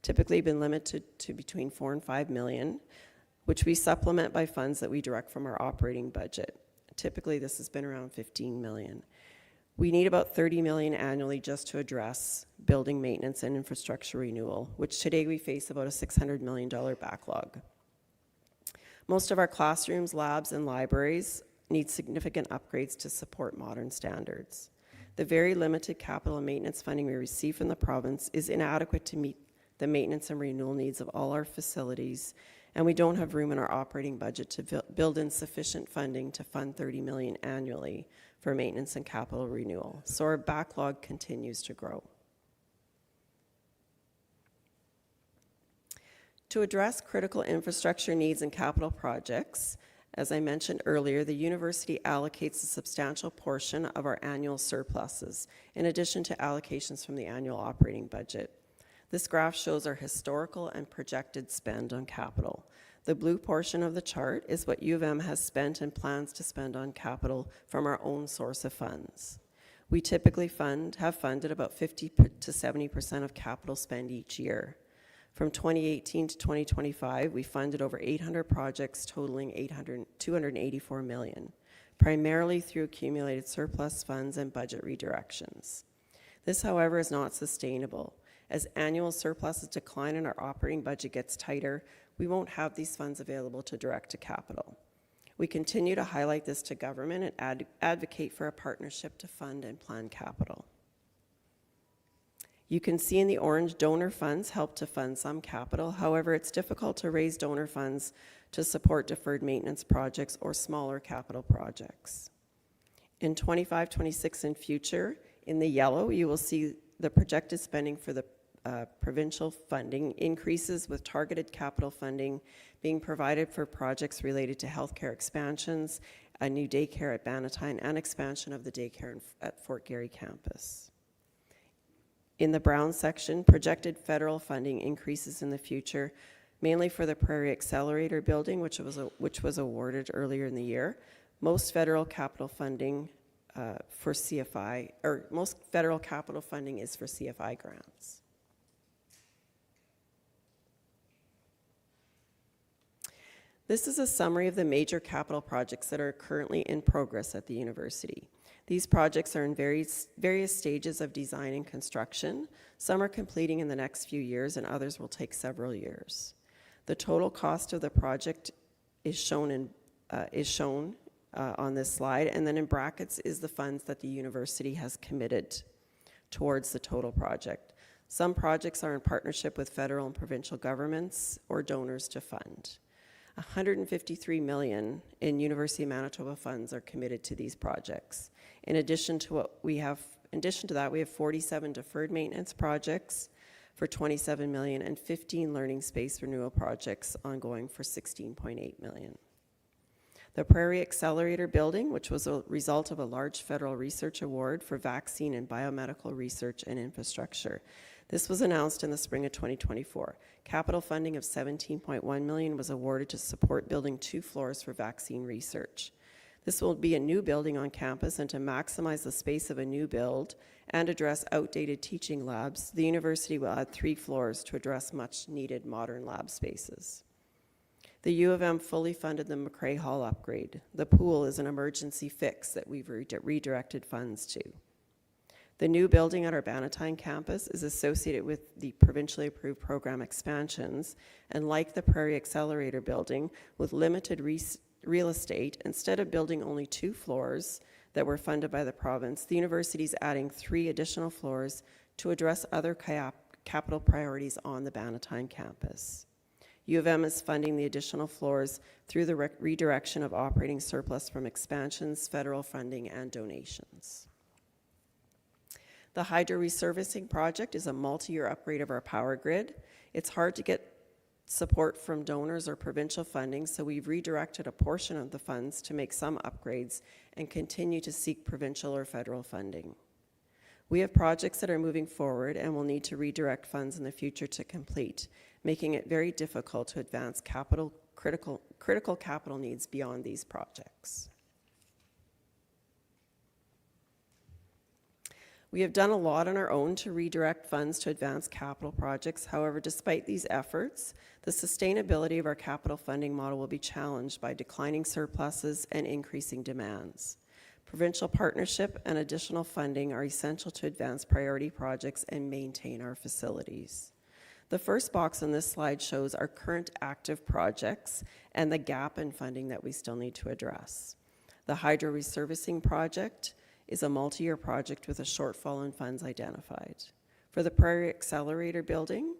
typically been limited to between $4 and $5 million, which we supplement by funds that we direct from our operating budget. Typically, this has been around $15 million. We need about 30 million annually just to address building maintenance and infrastructure renewal, which today we face about a $600 million backlog. Most of our classrooms, labs, and libraries need significant upgrades to support modern standards. The very limited capital and maintenance funding we receive from the province is inadequate to meet the maintenance and renewal needs of all our facilities, and we don't have room in our operating budget to build in sufficient funding to fund 30 million annually for maintenance and capital renewal. So our backlog continues to grow. To address critical infrastructure needs and capital projects, as I mentioned earlier, the university allocates a substantial portion of our annual surpluses, in addition to allocations from the annual operating budget. This graph shows our historical and projected spend on capital. The blue portion of the chart is what U of M has spent and plans to spend on capital from our own source of funds. We typically have funded about 50 to 70% of capital spend each year. From 2018 to 2025, we funded over 800 projects totaling $284 million, primarily through accumulated surplus funds and budget redirections. This, however, is not sustainable. As annual surpluses decline and our operating budget gets tighter, we won't have these funds available to direct to capital. We continue to highlight this to government and advocate for a partnership to fund and plan capital. You can see in the orange, donor funds help to fund some capital. However, it's difficult to raise donor funds to support deferred maintenance projects or smaller capital projects. In 25-26 and future, in the yellow, you will see the projected spending for the provincial funding increases, with targeted capital funding being provided for projects related to healthcare expansions, a new daycare at Bannatyne, and expansion of the daycare at Fort Garry campus. In the brown section, projected federal funding increases in the future, mainly for the Prairie Accelerator building, which was awarded earlier in the year. Most federal capital funding for CFI, or most federal capital funding is for CFI grants. This is a summary of the major capital projects that are currently in progress at the university. These projects are in various stages of design and construction. Some are completing in the next few years and others will take several years. The total cost of the project is shown on this slide, and then in brackets is the funds that the university has committed towards the total project. Some projects are in partnership with federal and provincial governments or donors to fund. $153 million in University of Manitoba funds are committed to these projects. In addition to that, we have 47 deferred maintenance projects for $27 million and 15 learning space renewal projects ongoing for $16.8 million. The Prairie Accelerator building, which was a result of a large federal research award for vaccine and biomedical research and infrastructure. This was announced in the spring of 2024. Capital funding of $17.1 million was awarded to support building 2 floors for vaccine research. This will be a new building on campus, and to maximize the space of a new build and address outdated teaching labs, the university will add 3 floors to address much needed modern lab spaces. The U of M fully funded the McRae Hall upgrade. The pool is an emergency fix that we've redirected funds to. The new building at our Bannatyne campus is associated with the provincially approved program expansions, and like the Prairie Accelerator building, with limited real estate, instead of building only 2 floors that were funded by the province, the university is adding 3 additional floors to address other capital priorities on the Bannatyne campus. U of M is funding the additional floors through the redirection of operating surplus from expansions, federal funding, and donations. The hydro resurfacing project is a multi-year upgrade of our power grid. It's hard to get support from donors or provincial funding, so we've redirected a portion of the funds to make some upgrades and continue to seek provincial or federal funding. We have projects that are moving forward and will need to redirect funds in the future to complete, making it very difficult to advance critical capital needs beyond these projects. We have done a lot on our own to redirect funds to advance capital projects. However, despite these efforts, the sustainability of our capital funding model will be challenged by declining surpluses and increasing demands. Provincial partnership and additional funding are essential to advance priority projects and maintain our facilities. The first box on this slide shows our current active projects and the gap in funding that we still need to address. The hydro resurfacing project is a multi-year project with a shortfall in funds identified. For the Prairie Accelerator building,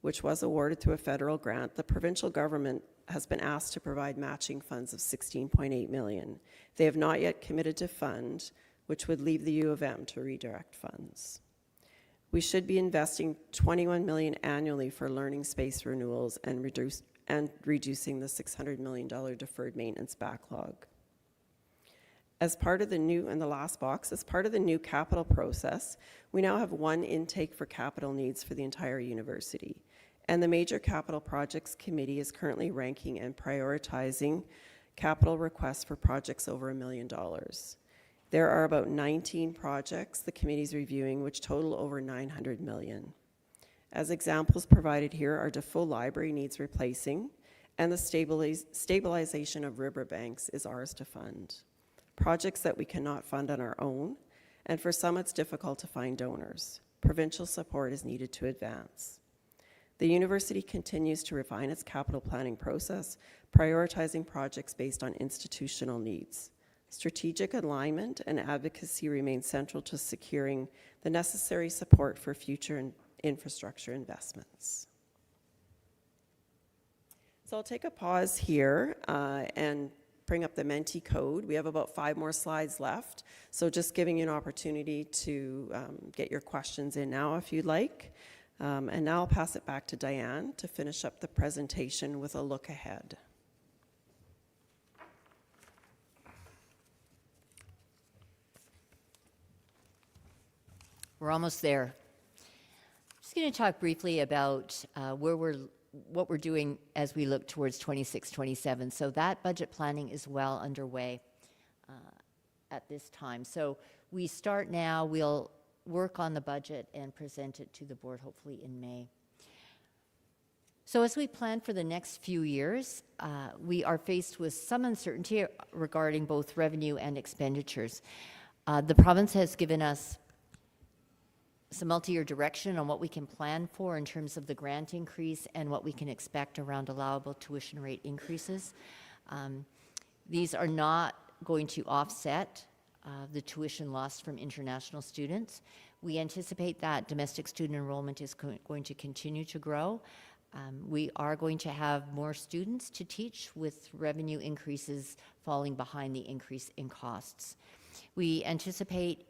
which was awarded through a federal grant, the provincial government has been asked to provide matching funds of $16.8 million. They have not yet committed to fund, which would leave the U of M to redirect funds. We should be investing $21 million annually for learning space renewals and reducing the $600 million deferred maintenance backlog. As part of the new, and the last box, as part of the new capital process, we now have one intake for capital needs for the entire university. And the Major Capital Projects Committee is currently ranking and prioritizing capital requests for projects over $1 million. There are about 19 projects the committee is reviewing, which total over $900 million. As examples provided here, our Defoe Library needs replacing, and the stabilization of riverbanks is ours to fund. Projects that we cannot fund on our own, and for some it's difficult to find donors. Provincial support is needed to advance. The university continues to refine its capital planning process, prioritizing projects based on institutional needs. Strategic alignment and advocacy remain central to securing the necessary support for future infrastructure investments. So I'll take a pause here and bring up the Menti code. We have about 5 more slides left, so just giving you an opportunity to get your questions in now if you'd like. And now I'll pass it back to Diane to finish up the presentation with a look ahead. We're almost there. I'm just going to talk briefly about what we're doing as we look towards 26-27. So that budget planning is well underway at this time. So we start now. We'll work on the budget and present it to the board hopefully in May. So as we plan for the next few years, we are faced with some uncertainty regarding both revenue and expenditures. The province has given us some multi-year direction on what we can plan for in terms of the grant increase and what we can expect around allowable tuition rate increases. These are not going to offset the tuition lost from international students. We anticipate that domestic student enrollment is going to continue to grow. We are going to have more students to teach with revenue increases falling behind the increase in costs. We anticipate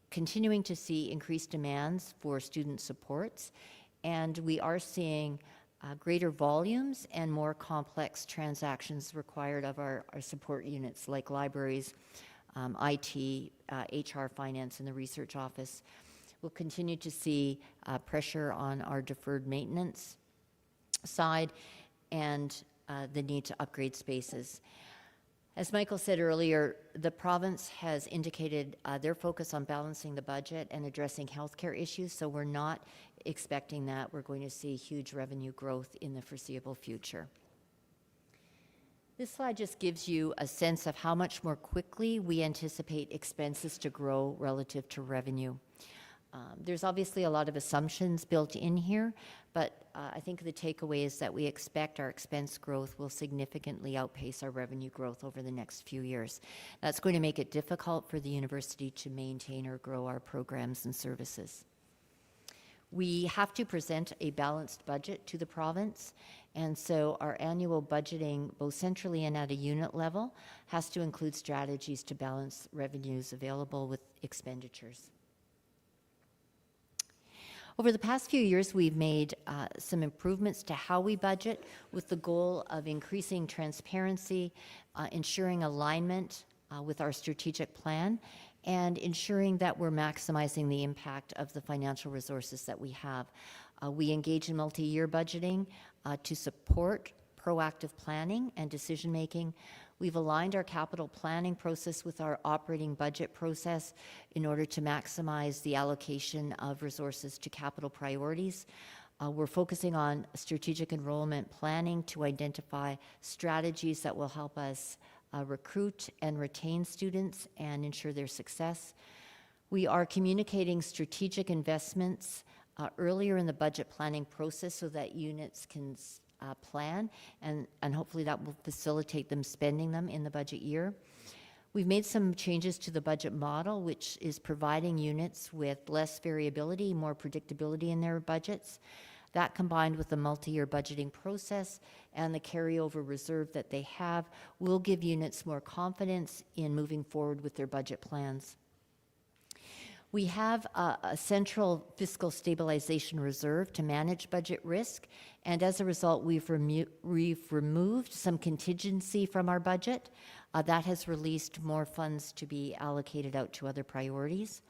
continuing to see increased demands for student supports, and we are seeing greater volumes and more complex transactions required of our support units like libraries, IT, HR, finance, and the research office. We'll continue to see pressure on our deferred maintenance side and the need to upgrade spaces. As Michael said earlier, the province has indicated their focus on balancing the budget and addressing healthcare issues, so we're not expecting that we're going to see huge revenue growth in the foreseeable future. This slide just gives you a sense of how much more quickly we anticipate expenses to grow relative to revenue. There's obviously a lot of assumptions built in here, but I think the takeaway is that we expect our expense growth will significantly outpace our revenue growth over the next few years. That's going to make it difficult for the university to maintain or grow our programs and services. We have to present a balanced budget to the province, and so our annual budgeting, both centrally and at a unit level, has to include strategies to balance revenues available with expenditures. Over the past few years, we've made some improvements to how we budget with the goal of increasing transparency, ensuring alignment with our strategic plan, and ensuring that we're maximizing the impact of the financial resources that we have. We engage in multi-year budgeting to support proactive planning and decision-making. We've aligned our capital planning process with our operating budget process in order to maximize the allocation of resources to capital priorities. We're focusing on strategic enrollment planning to identify strategies that will help us recruit and retain students and ensure their success. We are communicating strategic investments earlier in the budget planning process so that units can plan, and hopefully that will facilitate them spending them in the budget year. We've made some changes to the budget model, which is providing units with less variability, more predictability in their budgets. That, combined with the multi-year budgeting process and the carryover reserve that they have, will give units more confidence in moving forward with their budget plans. We have a central fiscal stabilization reserve to manage budget risk, and as a result, we've removed some contingency from our budget. That has released more funds to be allocated out to other priorities.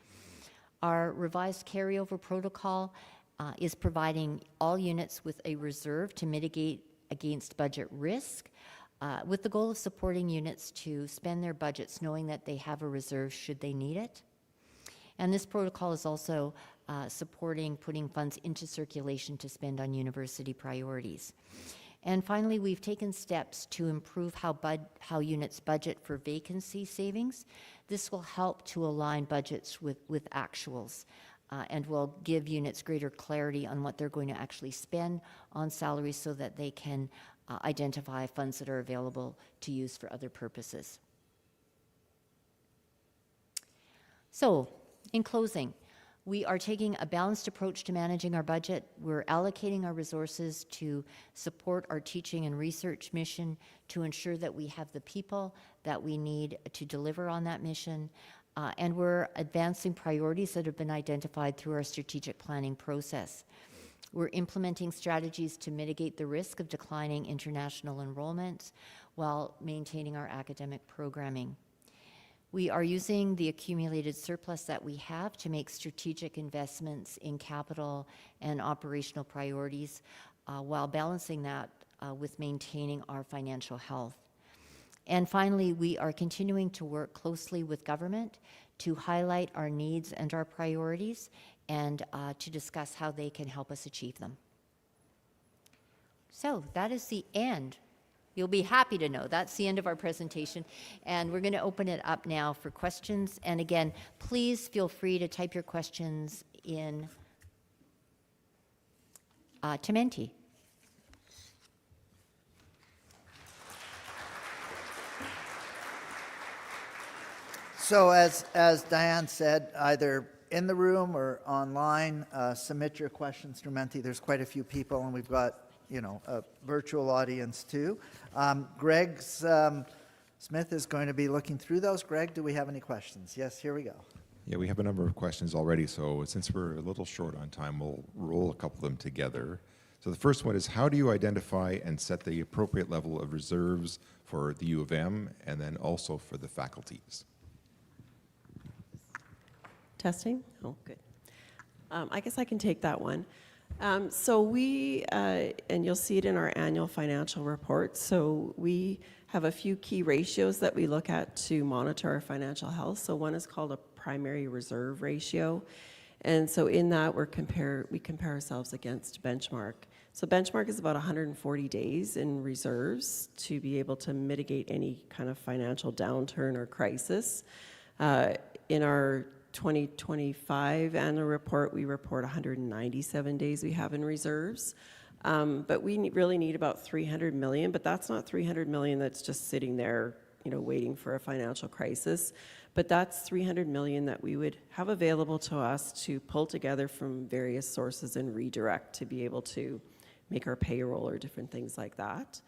Our revised carryover protocol is providing all units with a reserve to mitigate against budget risk, with the goal of supporting units to spend their budgets knowing that they have a reserve should they need it. And this protocol is also supporting putting funds into circulation to spend on university priorities. And finally, we've taken steps to improve how units budget for vacancy savings. This will help to align budgets with actuals and will give units greater clarity on what they're going to actually spend on salaries so that they can identify funds that are available to use for other purposes. So, in closing, we are taking a balanced approach to managing our budget. We're allocating our resources to support our teaching and research mission, to ensure that we have the people that we need to deliver on that mission. And we're advancing priorities that have been identified through our strategic planning process. We're implementing strategies to mitigate the risk of declining international enrollments while maintaining our academic programming. We are using the accumulated surplus that we have to make strategic investments in capital and operational priorities while balancing that with maintaining our financial health. And finally, we are continuing to work closely with government to highlight our needs and our priorities and to discuss how they can help us achieve them. So that is the end. You'll be happy to know that's the end of our presentation, and we're going to open it up now for questions. And again, please feel free to type your questions in to Menti. So as Diane said, either in the room or online, submit your questions through Menti. There's quite a few people, and we've got a virtual audience too. Greg Smith is going to be looking through those. Greg, do we have any questions? Yes, here we go. Yeah, we have a number of questions already, so since we're a little short on time, we'll roll a couple of them together. So the first one is, how do you identify and set the appropriate level of reserves for the U of M and then also for the faculties? Testing? Oh, good. I guess I can take that one. So we, and you'll see it in our annual financial report, so we have a few key ratios that we look at to monitor our financial health. So one is called a primary reserve ratio. And so in that, we compare ourselves against benchmark. So benchmark is about 140 days in reserves to be able to mitigate any kind of financial downturn or crisis. In our 2025 annual report, we report 197 days we have in reserves. But we really need about 300 million, but that's not 300 million that's just sitting there, waiting for a financial crisis. But that's 300 million that we would have available to us to pull together from various sources and redirect to be able to make our payroll or different things like that.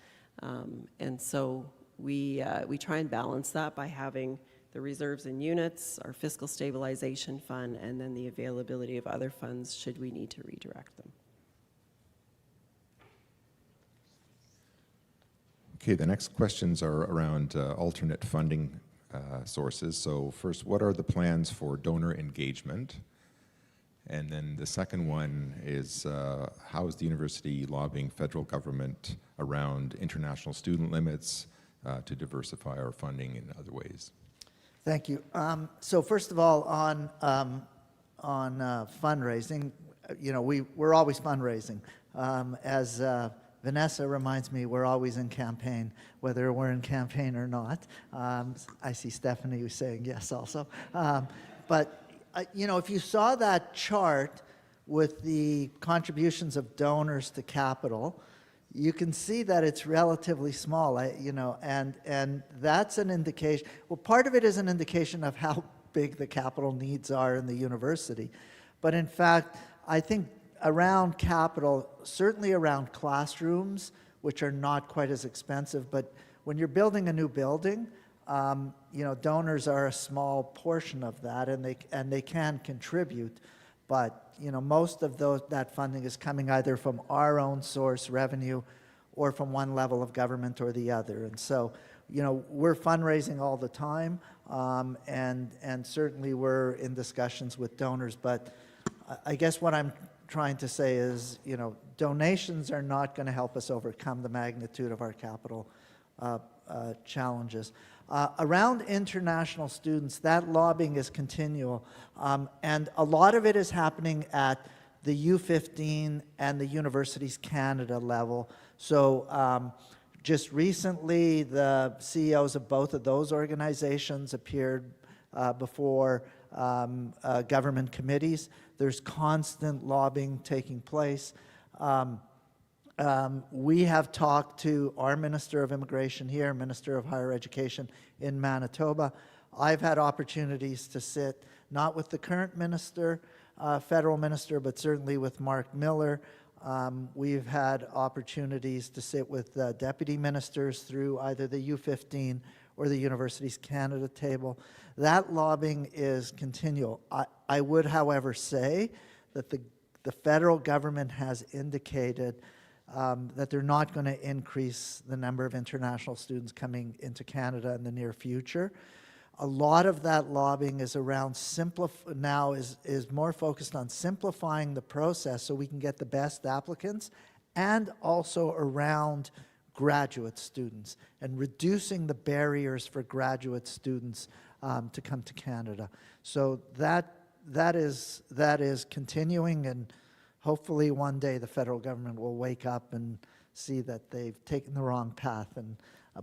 And so we try and balance that by having the reserves in units, our fiscal stabilization fund, and then the availability of other funds should we need to redirect them. Okay, the next questions are around alternate funding sources. So first, what are the plans for donor engagement? And then the second one is, how is the university lobbying federal government around international student limits to diversify our funding in other ways? Thank you. So first of all, on fundraising, we're always fundraising. As Vanessa reminds me we're always in campaign, whether we're in campaign or not. I see Stephanie who's saying yes also. If you saw that chart with the contributions of donors to capital, you can see that it's relatively small, and that's an indication. Well, part of it is an indication of how big the capital needs are in the university. But in fact, I think around capital, certainly around classrooms, which are not quite as expensive, but when you're building a new building, donors are a small portion of that, and they can contribute. But most of that funding is coming either from our own source revenue or from one level of government or the other. And so, we're fundraising all the time, and certainly we're in discussions with donors. But I guess what I'm trying to say is, donations are not going to help us overcome the magnitude of our capital challenges. Around international students, that lobbying is continual, and a lot of it is happening at the U15 and the Universities Canada level. So just recently, the CEOs of both of those organizations appeared before government committees. There's constant lobbying taking place. We have talked to our Minister of Immigration here, Minister of Higher Education in Manitoba. I've had opportunities to sit, not with the current minister, federal minister, but certainly with Mark Miller. We've had opportunities to sit with deputy ministers through either the U15 or the Universities Canada table. That lobbying is continual. I would, however, say that the federal government has indicated that they're not going to increase the number of international students coming into Canada in the near future. A lot of that lobbying is around is more focused on simplifying the process so we can get the best applicants, and also around graduate students and reducing the barriers for graduate students to come to Canada. So that is continuing, and hopefully one day the federal government will wake up and see that they've taken the wrong path.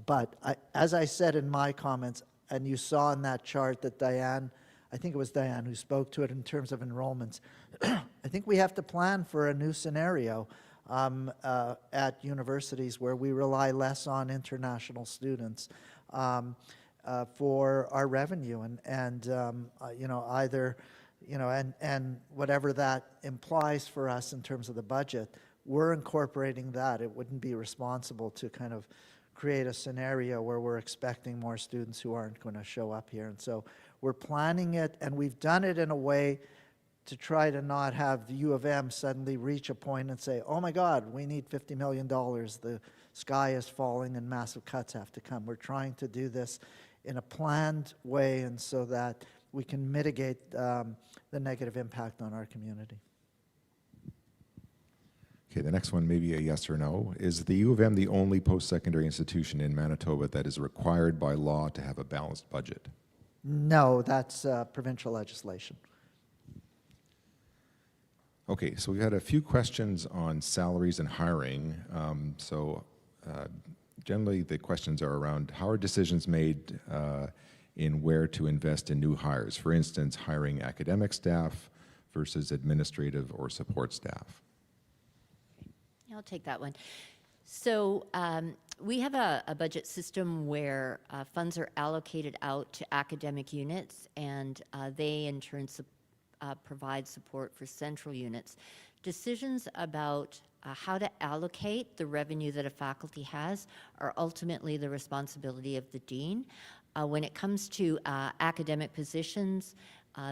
But as I said in my comments, and you saw in that chart that Diane, I think it was Diane who spoke to it in terms of enrollments, I think we have to plan for a new scenario at universities where we rely less on international students for our revenue, and whatever that implies for us in terms of the budget, we're incorporating that. It wouldn't be responsible to kind of create a scenario where we're expecting more students who aren't going to show up here. And so we're planning it, and we've done it in a way to try to not have the U of M suddenly reach a point and say, oh my God, we need $50 million. The sky is falling and massive cuts have to come. We're trying to do this in a planned way, and so that we can mitigate the negative impact on our community. Okay, the next one may be a yes or no. Is the U of M the only post-secondary institution in Manitoba that is required by law to have a balanced budget? No, that's provincial legislation. Okay, so we had a few questions on salaries and hiring. Generally the questions are around how are decisions made in where to invest in new hires? For instance, hiring academic staff versus administrative or support staff. I'll take that one. So we have a budget system where funds are allocated out to academic units, and they in turn provide support for central units. Decisions about how to allocate the revenue that a faculty has are ultimately the responsibility of the dean. When it comes to academic positions,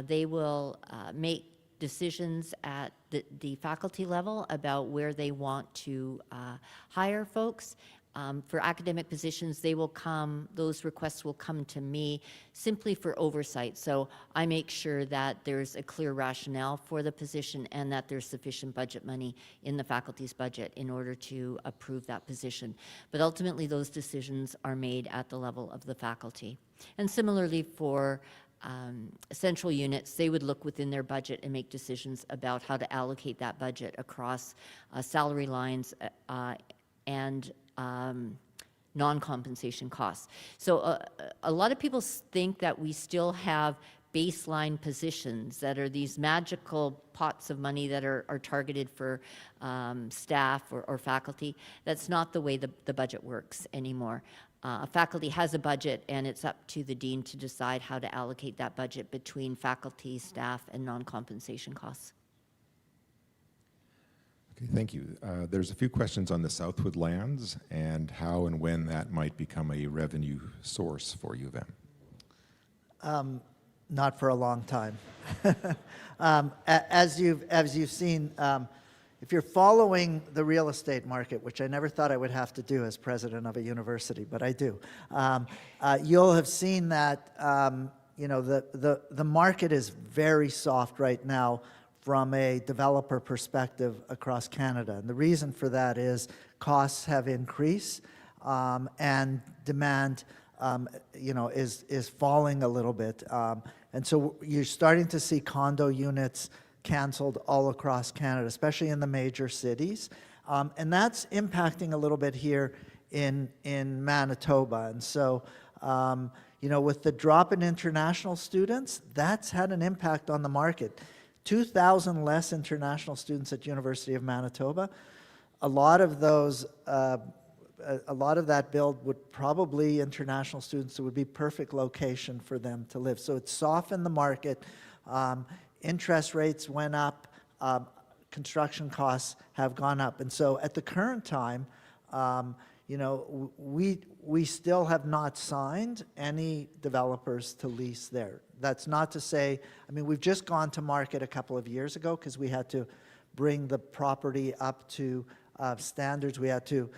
they will make decisions at the faculty level about where they want to hire folks. For academic positions, those requests will come to me simply for oversight. So I make sure that there's a clear rationale for the position and that there's sufficient budget money in the faculty's budget in order to approve that position. But ultimately, those decisions are made at the level of the faculty. And similarly for central units, they would look within their budget and make decisions about how to allocate that budget across salary lines and non-compensation costs. So a lot of people think that we still have baseline positions that are these magical pots of money that are targeted for staff or faculty. That's not the way the budget works anymore. Faculty has a budget, and it's up to the dean to decide how to allocate that budget between faculty, staff, and non-compensation costs. Okay, thank you. There's a few questions on the Southwood lands and how and when that might become a revenue source for U of M. Not for a long time. As you've seen, if you're following the real estate market, which I never thought I would have to do as president of a university, but I do, you'll have seen that the market is very soft right now from a developer perspective across Canada. And the reason for that is costs have increased and demand is falling a little bit. And so you're starting to see condo units canceled all across Canada, especially in the major cities. And that's impacting a little bit here in Manitoba. And so, with the drop in international students, that's had an impact on the market. 2,000 less international students at University of Manitoba. A lot of those, a lot of that build would probably international students. It would be perfect location for them to live. So it softened the market. Interest rates went up. Construction costs have gone up. And so at the current time, we still have not signed any developers to lease there. That's not to say, we've just gone to market a couple of years ago because we had to bring the property up to standards. We had to,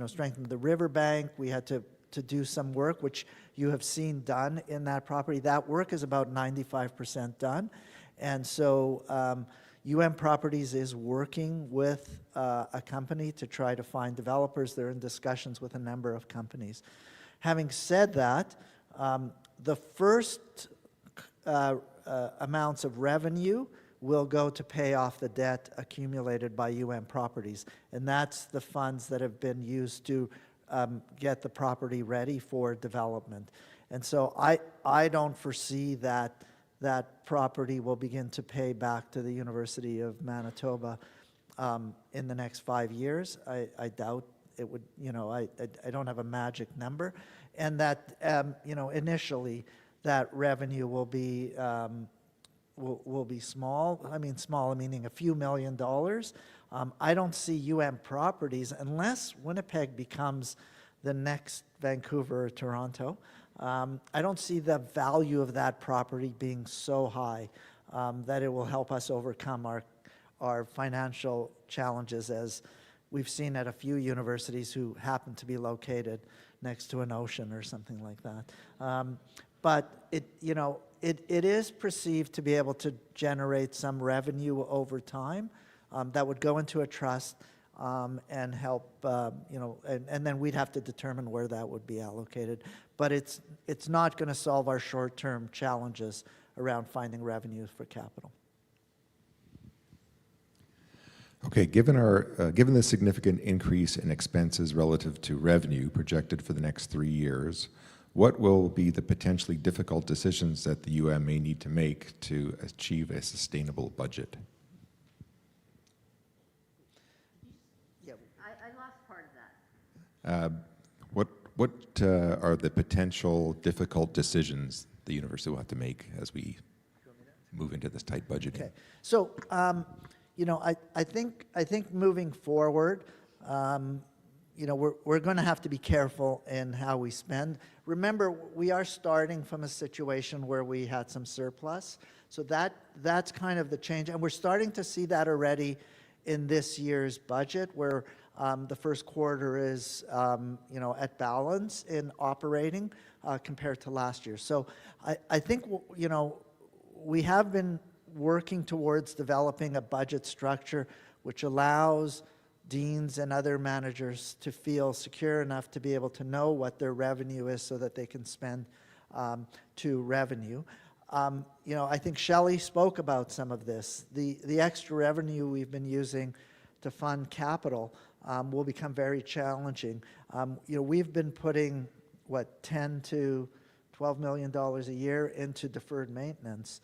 strengthen the riverbank. We had to do some work, which you have seen done in that property. That work is about 95% done. And so Properties is working with a company to try to find developers. They're in discussions with a number of companies. Having said that, the first amounts of revenue will go to pay off the debt accumulated by Properties. And that's the funds that have been used to get the property ready for development. And so I don't foresee that property will begin to pay back to the University of Manitoba in the next 5 years. I doubt it would, I don't have a magic number. And that, initially that revenue will be small. Small meaning a few $1 million. I don't see Properties, unless Winnipeg becomes the next Vancouver or Toronto, I don't see the value of that property being so high that it will help us overcome our financial challenges, as we've seen at a few universities who happen to be located next to an ocean or something like that. But it is perceived to be able to generate some revenue over time that would go into a trust and help, and then we'd have to determine where that would be allocated. But it's not going to solve our short-term challenges around finding revenues for capital. Okay, given the significant increase in expenses relative to revenue projected for the next 3 years, what will be the potentially difficult decisions that the UM may need to make to achieve a sustainable budget? I lost part of that. What are the potential difficult decisions the university will have to make as we move into this tight budgeting? Okay, so I think moving forward, we're going to have to be careful in how we spend. Remember, we are starting from a situation where we had some surplus, so that's kind of the change, and we're starting to see that already in this year's budget, where the first quarter is at balance in operating compared to last year. So I think we have been working towards developing a budget structure which allows deans and other managers to feel secure enough to be able to know what their revenue is so that they can spend to revenue. I think Shelley spoke about some of this. The extra revenue we've been using to fund capital will become very challenging. We've been putting, $10 to $12 million a year into deferred maintenance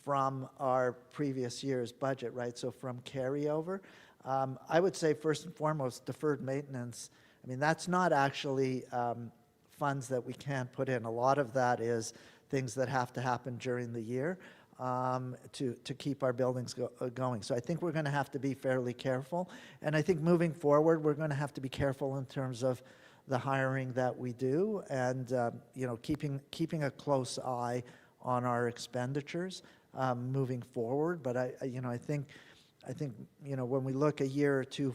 from our previous year's budget, right? So from carryover. I would say first and foremost, deferred maintenance, I mean, that's not actually funds that we can't put in. A lot of that is things that have to happen during the year to keep our buildings going. So I think we're going to have to be fairly careful. And I think moving forward, we're going to have to be careful in terms of the hiring that we do and keeping a close eye on our expenditures moving forward. But I think when we look a year or two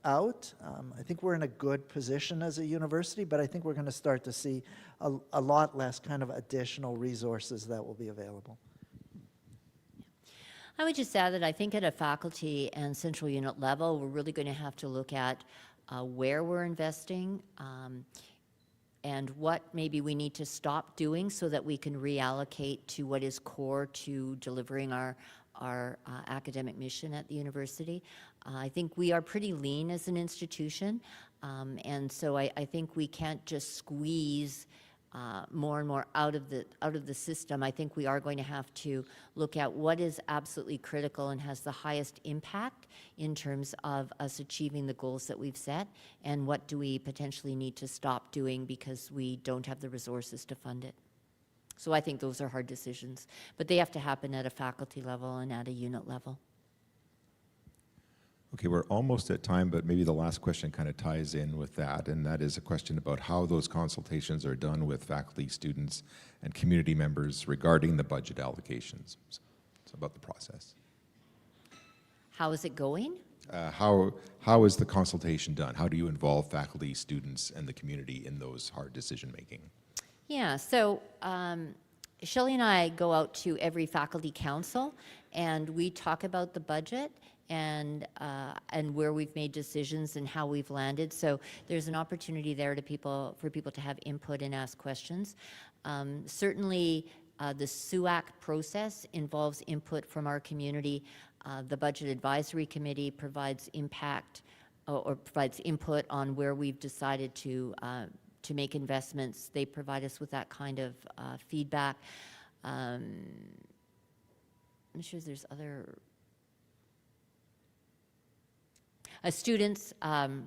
out, I think we're in a good position as a university, but I think we're going to start to see a lot less kind of additional resources that will be available. I would just add that I think at a faculty and central unit level, we're really going to have to look at where we're investing and what maybe we need to stop doing so that we can reallocate to what is core to delivering our academic mission at the university. I think we are pretty lean as an institution, and so I think we can't just squeeze more and more out of the system. I think we are going to have to look at what is absolutely critical and has the highest impact in terms of us achieving the goals that we've set, and what do we potentially need to stop doing because we don't have the resources to fund it. So I think those are hard decisions, but they have to happen at a faculty level and at a unit level. Okay, we're almost at time, but maybe the last question kind of ties in with that, and that is a question about how those consultations are done with faculty, students, and community members regarding the budget allocations. So about the process. How is it going? How is the consultation done? How do you involve faculty, students, and the community in those hard decision-making? Yeah, so Shelley and I go out to every faculty council, and we talk about the budget and where we've made decisions and how we've landed. So there's an opportunity there for people to have input and ask questions. Certainly, the SUAC process involves input from our community. The Budget Advisory Committee provides impact or provides input on where we've decided to make investments. They provide us with that kind of feedback. I'm sure there's other students. The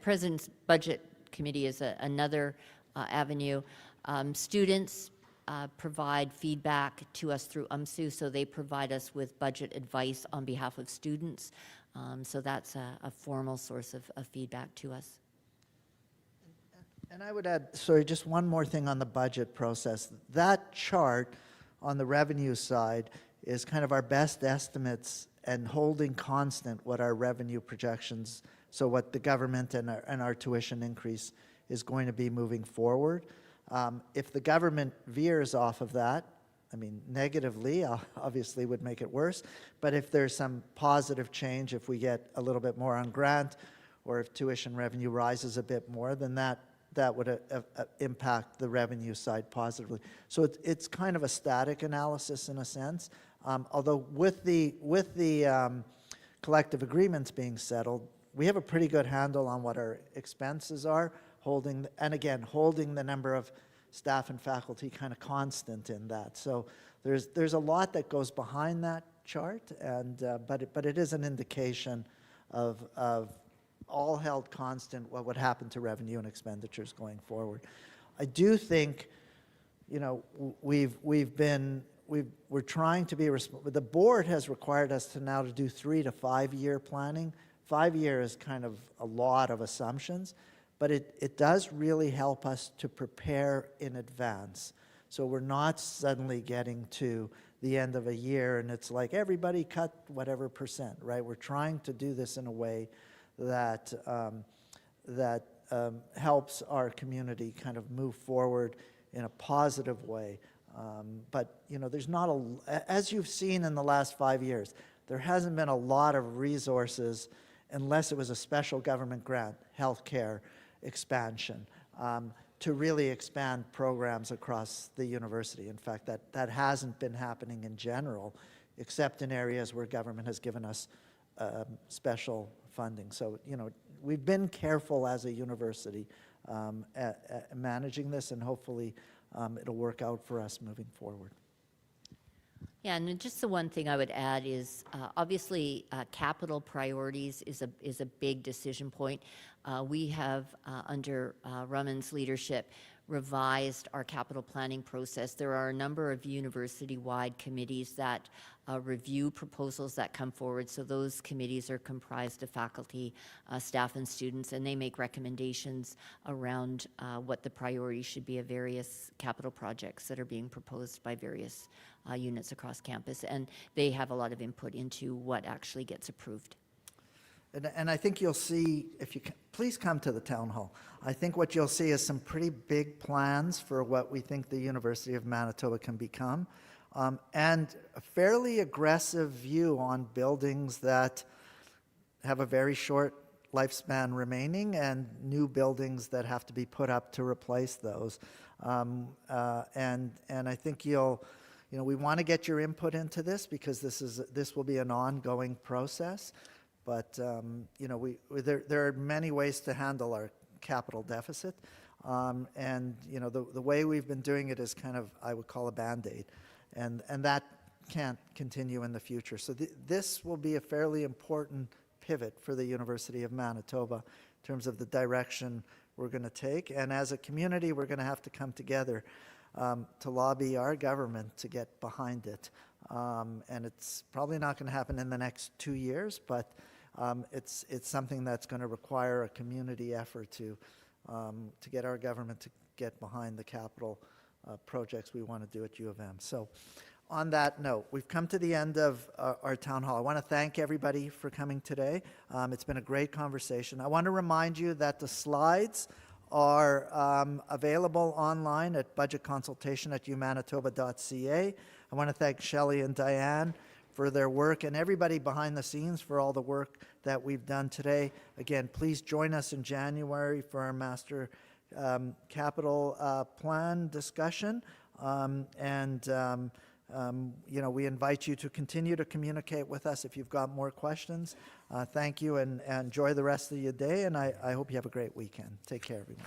President's Budget Committee is another avenue. Students provide feedback to us through UMSU, so they provide us with budget advice on behalf of students. So that's a formal source of feedback to us. And I would add, sorry, just one more thing on the budget process. That chart on the revenue side is kind of our best estimates and holding constant what our revenue projections, so what the government and our tuition increase is going to be moving forward. If the government veers off of that, I mean, negatively, obviously would make it worse, but if there's some positive change, if we get a little bit more on grant, or if tuition revenue rises a bit more, then that would impact the revenue side positively. So it's kind of a static analysis in a sense, although with the collective agreements being settled, we have a pretty good handle on what our expenses are, holding the number of staff and faculty kind of constant in that. So there's a lot that goes behind that chart, and but it is an indication of all held constant what would happen to revenue and expenditures going forward. I do think, we're trying to be the board has required us to do 3 to 5 year planning. 5 years is kind of a lot of assumptions, but it does really help us to prepare in advance. So we're not suddenly getting to the end of a year and it's like everybody cut whatever percent, right? We're trying to do this in a way that helps our community kind of move forward in a positive way. But there's not as you've seen in the last 5 years, there hasn't been a lot of resources unless it was a special government grant, healthcare expansion, to really expand programs across the university. In fact, that hasn't been happening in general except in areas where government has given us special funding. So, we've been careful as a university at managing this, and hopefully it'll work out for us moving forward. Yeah, and then just the one thing I would add is, obviously, capital priorities is a big decision point. We have, under Raman's leadership, revised our capital planning process. There are a number of university-wide committees that review proposals that come forward. So those committees are comprised of faculty, staff, and students, and they make recommendations around what the priorities should be of various capital projects that are being proposed by various units across campus. And they have a lot of input into what actually gets approved. And I think you'll see, if you can, please come to the town hall. I think what you'll see is some pretty big plans for what we think the University of Manitoba can become, and a fairly aggressive view on buildings that have a very short lifespan remaining and new buildings that have to be put up to replace those. And I think we want to get your input into this, because this will be an ongoing process. But there are many ways to handle our capital deficit, and the way we've been doing it is kind of, I would call, a Band-Aid, and that can't continue in the future. So this will be a fairly important pivot for the University of Manitoba in terms of the direction we're going to take. And as a community, we're going to have to come together to lobby our government to get behind it. And it's probably not going to happen in the next 2 years, but it's something that's going to require a community effort to get our government to get behind the capital projects we want to do at U of M. So on that note, we've come to the end of our town hall. I want to thank everybody for coming today. It's been a great conversation. I want to remind you that the slides are available online at budgetconsultation@umanitoba.ca. I want to thank Shelley and Diane for their work, and everybody behind the scenes for all the work that we've done today. Again, please join us in January for our master capital plan discussion. We invite you to continue to communicate with us if you've got more questions. Thank you, and enjoy the rest of your day, and I hope you have a great weekend. Take care, everyone.